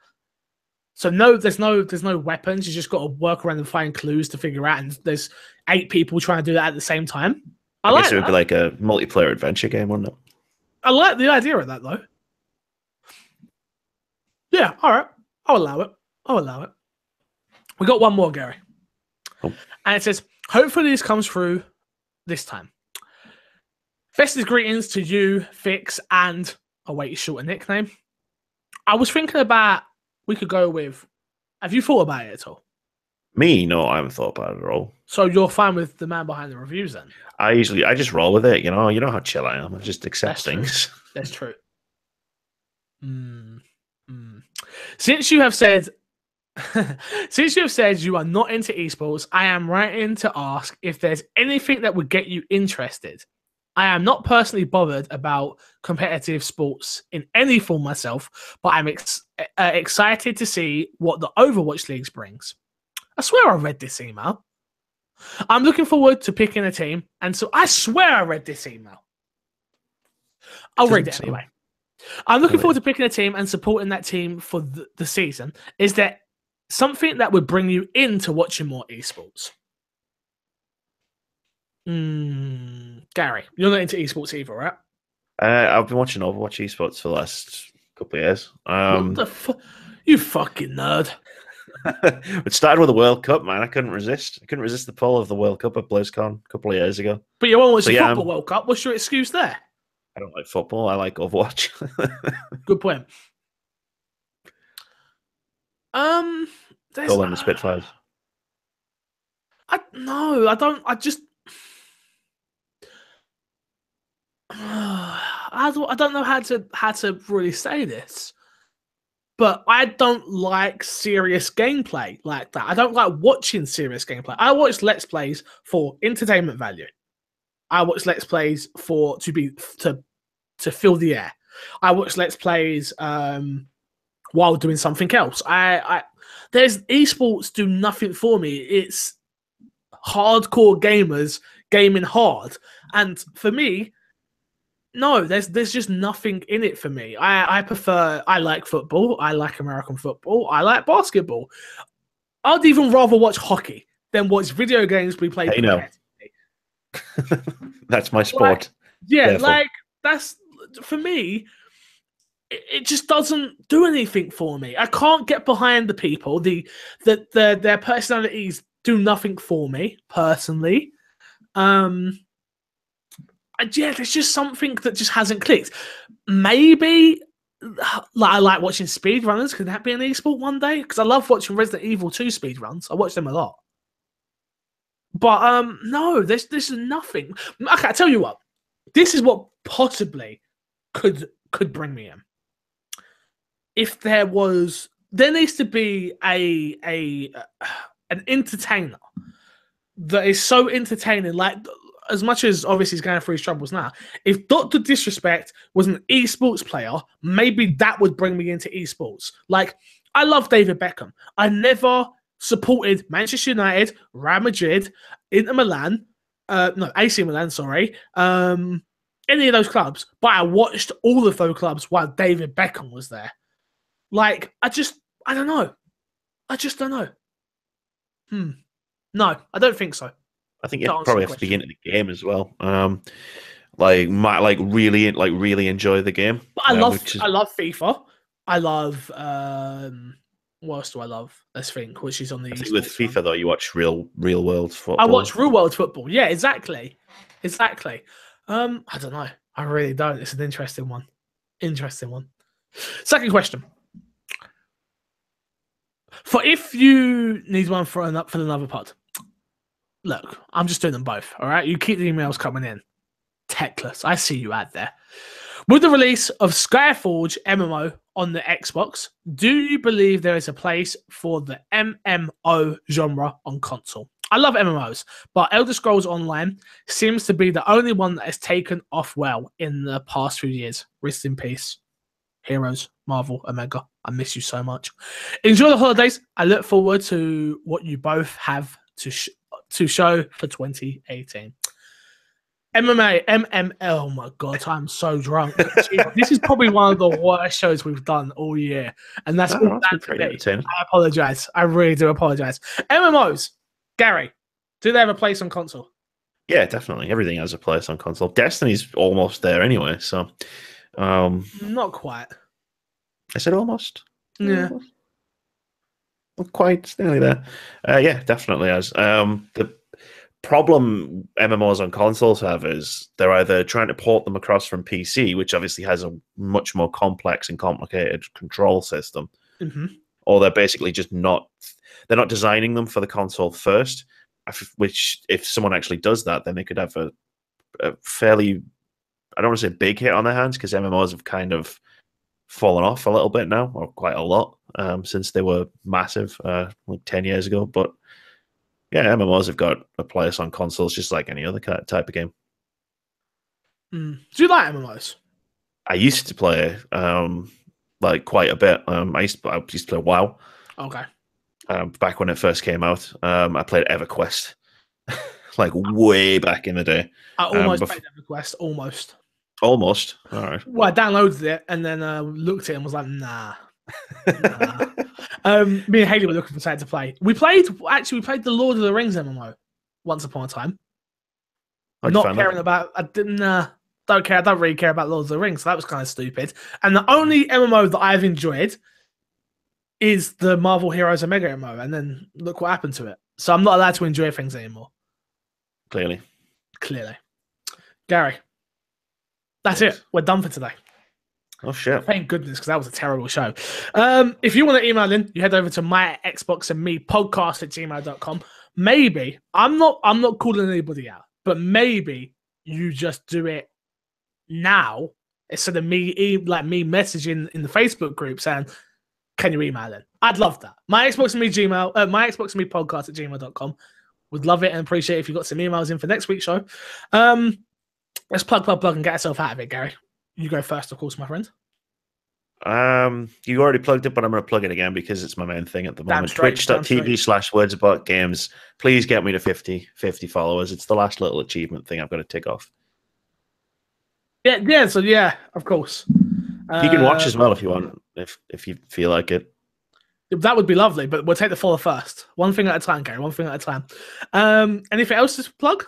So no, there's no weapons. You just got to work around and find clues to figure out. And there's 8 people trying to do that at the same time. I guess it would be like a multiplayer adventure game, wouldn't it? I like the idea of that, though. Yeah, all right. I'll allow it. We got one more, Gary. Oh. And it says, hopefully this comes through this time. Festive greetings to you, Fix, and I'll wait to short a nickname. I was thinking about we could go with. Have you thought about it at all? Me? No, I haven't thought about it at all. So you're fine with the man behind the reviews then? I just roll with it, you know. You know how chill I am. I just accept things. That's true. Since you have said you are not into esports, I am writing to ask if there's anything that would get you interested. I am not personally bothered about competitive sports in any form myself, but I'm excited to see what the Overwatch Leagues brings. I swear I read this email. I'm looking forward to picking a team, and so I swear I read this email. I'll read it anyway. I'm looking forward to picking a team and supporting that team for the season. Is there something that would bring you into watching more esports? Gary, you're not into esports either, right? I've been watching Overwatch esports for the last couple of years. What the you fucking nerd. It started with the World Cup, man. I couldn't resist. the pull of the World Cup at BlizzCon a couple of years ago. But you won't watch the football World Cup. What's your excuse there? I don't like football. I like Overwatch. Good point. All in the Spitfires. I don't. I just. I don't know how to really say this, but I don't like serious gameplay like that. I don't like watching serious gameplay. I watch Let's Plays for entertainment value. I watch Let's Plays to fill the air. I watch Let's Plays while doing something else. There's esports do nothing for me. It's hardcore gamers gaming hard, and for me, no, there's just nothing in it for me. I like football. I like American football. I like basketball. I'd even rather watch hockey than watch video games be played. Hey, no. That's my sport. That's for me. It just doesn't do anything for me. I can't get behind the people. Their personalities do nothing for me personally. Yeah, there's just something that just hasn't clicked. Maybe I like watching speedrunners. Could that be an esport one day? Because I love watching Resident Evil 2 speedruns. I watch them a lot. But no, this is nothing. Okay, I tell you what. This is what possibly could bring me in. If there needs to be an entertainer that is so entertaining, like as much as obviously he's going through his troubles now. If Dr. Disrespect was an esports player, maybe that would bring me into esports. Like, I love David Beckham. I never supported Manchester United, Real Madrid, Inter Milan, AC Milan, sorry, any of those clubs, but I watched all of those clubs while David Beckham was there. Like, I don't know. I just don't know. No, I don't think so. I think you To answer probably your have to be question. into the game as well. Really enjoy the game. But I Which is, love FIFA. I love what else do I love? Let's think. Which is on the I think with esports one. FIFA though, you watch real world I football. watch real world football. Yeah, exactly. Exactly. I don't know. I really don't. It's an interesting one. Interesting one. Second question. For if you need one for another pod, look, I'm just doing them both. All right, you keep the emails coming in. Techless, I see you out there. With the release of Skyforge MMO on the Xbox, do you believe there is a place for the MMO genre on console? I love MMOs, but Elder Scrolls Online seems to be the only one that has taken off well in the past few years. Rest in peace, Heroes, Marvel, Omega. I miss you so much. Enjoy the holidays. I look forward to what you both have to show for 2018. Oh my god, I'm so drunk. This is probably one of the worst shows we've done all year, and that's all That's down to pretty me. entertaining. I apologize. I really do apologize. MMOs, Gary, do they have a place on console? Yeah, definitely. Everything has a place on console. Destiny's almost there anyway, so Not quite. I said almost. Yeah. Almost. Not quite, it's nearly there. Yeah, definitely has. The problem MMOs on consoles have is they're either trying to port them across from PC, which obviously has a much more complex and complicated control system, or they're basically just they're not designing them for the console first, which if someone actually does that, then they could have a fairly, I don't want to say big hit on their hands, because MMOs have kind of fallen off a little bit now, or quite a lot, since they were massive like 10 years ago. But yeah, MMOs have got a place on consoles just like any other type of game. Do you like MMOs? I used to play like quite a bit. I used to play WoW. Okay. Back when it first came out. I played EverQuest like way back in the day. I almost played EverQuest. Almost. Almost. All right. Well, I downloaded it and then looked at it and was like, nah. Me and Haley were looking for something to play. We played the Lord of the Rings MMO once upon a time. Not caring about. I didn't. Don't care. I don't really care about Lord of the Rings. So that was kind of stupid. And the only MMO that I've enjoyed is the Marvel Heroes Omega MMO. And then look what happened to it. So I'm not allowed to enjoy things anymore. Clearly. Gary, that's it. We're done for today. Oh shit! Thank goodness, because that was a terrible show. If you want to email in, you head over to my Xbox and Me podcast@gmail.com. Maybe I'm not calling anybody out, but maybe you just do it now instead of me messaging in the Facebook group saying, "Can you email in?" I'd love that. My Xbox and Me podcast@gmail.com. Would love it and appreciate it if you got some emails in for next week's show. Let's plug and get ourselves out of it, Gary. You go first, of course, my friend. You already plugged it, but I'm going to plug it again because it's my main thing at the moment. Twitch.tv/wordsaboutgames. Please get me to 50 followers. It's the last little achievement thing I've got to tick off. Yeah. So yeah, of course. You can watch as well if you want, if you feel like it. That would be lovely, but we'll take the follow first. One thing at a time, Gary. One thing at a time. Anything else to plug?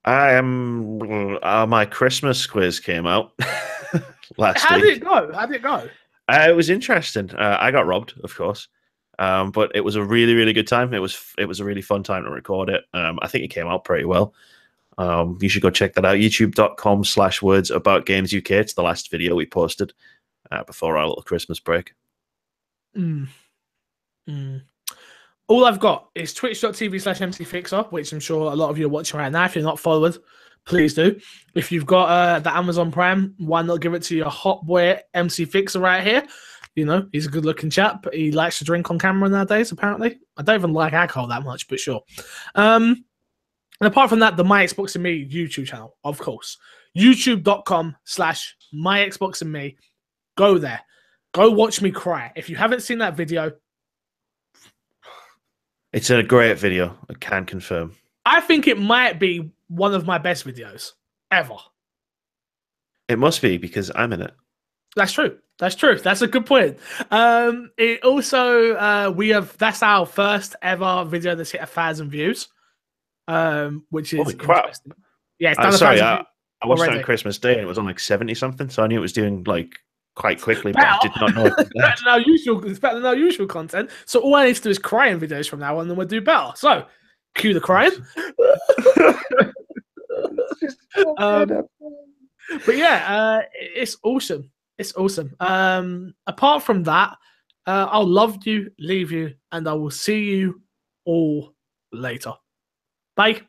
My Christmas quiz came out last week. How did it go? It was interesting. I got robbed, of course, but it was a really, really good time. It was a really fun time to record it. I think it came out pretty well. You should go check that out. YouTube.com/wordsaboutgamesuk. It's the last video we posted before our little Christmas break. All I've got is twitch.tv/mcfixer, which I'm sure a lot of you are watching right now. If you're not followed, please do. If you've got the Amazon Prime, why not give it to your hot boy MC Fixer right here? You know, he's a good looking chap. He likes to drink on camera nowadays, apparently. I don't even like alcohol that much, but sure. And apart from that, the My Xbox and Me YouTube channel, of course. YouTube.com/MyXboxandMe. Go there. Go watch me cry. If you haven't seen that video, it's a great video. I can confirm. I think it might be one of my best videos ever. It must be because I'm in it. That's true. That's true. That's a good point. It also that's our first ever video that's hit 1,000 views. Which is Holy crap. interesting. Yeah, it's I'm done sorry, 1,000 views I watched it already. on Christmas Day and it was on like 70 something, so I knew it was doing like quite quickly, but Better. I did not know it was Better than our usual. It's better than our usual content. So all I need to do is crying videos from now on, and we'll do better. So, cue the crying. But yeah, it's awesome. It's awesome. Apart from that, I'll love you, leave you, and I will see you all later. Bye.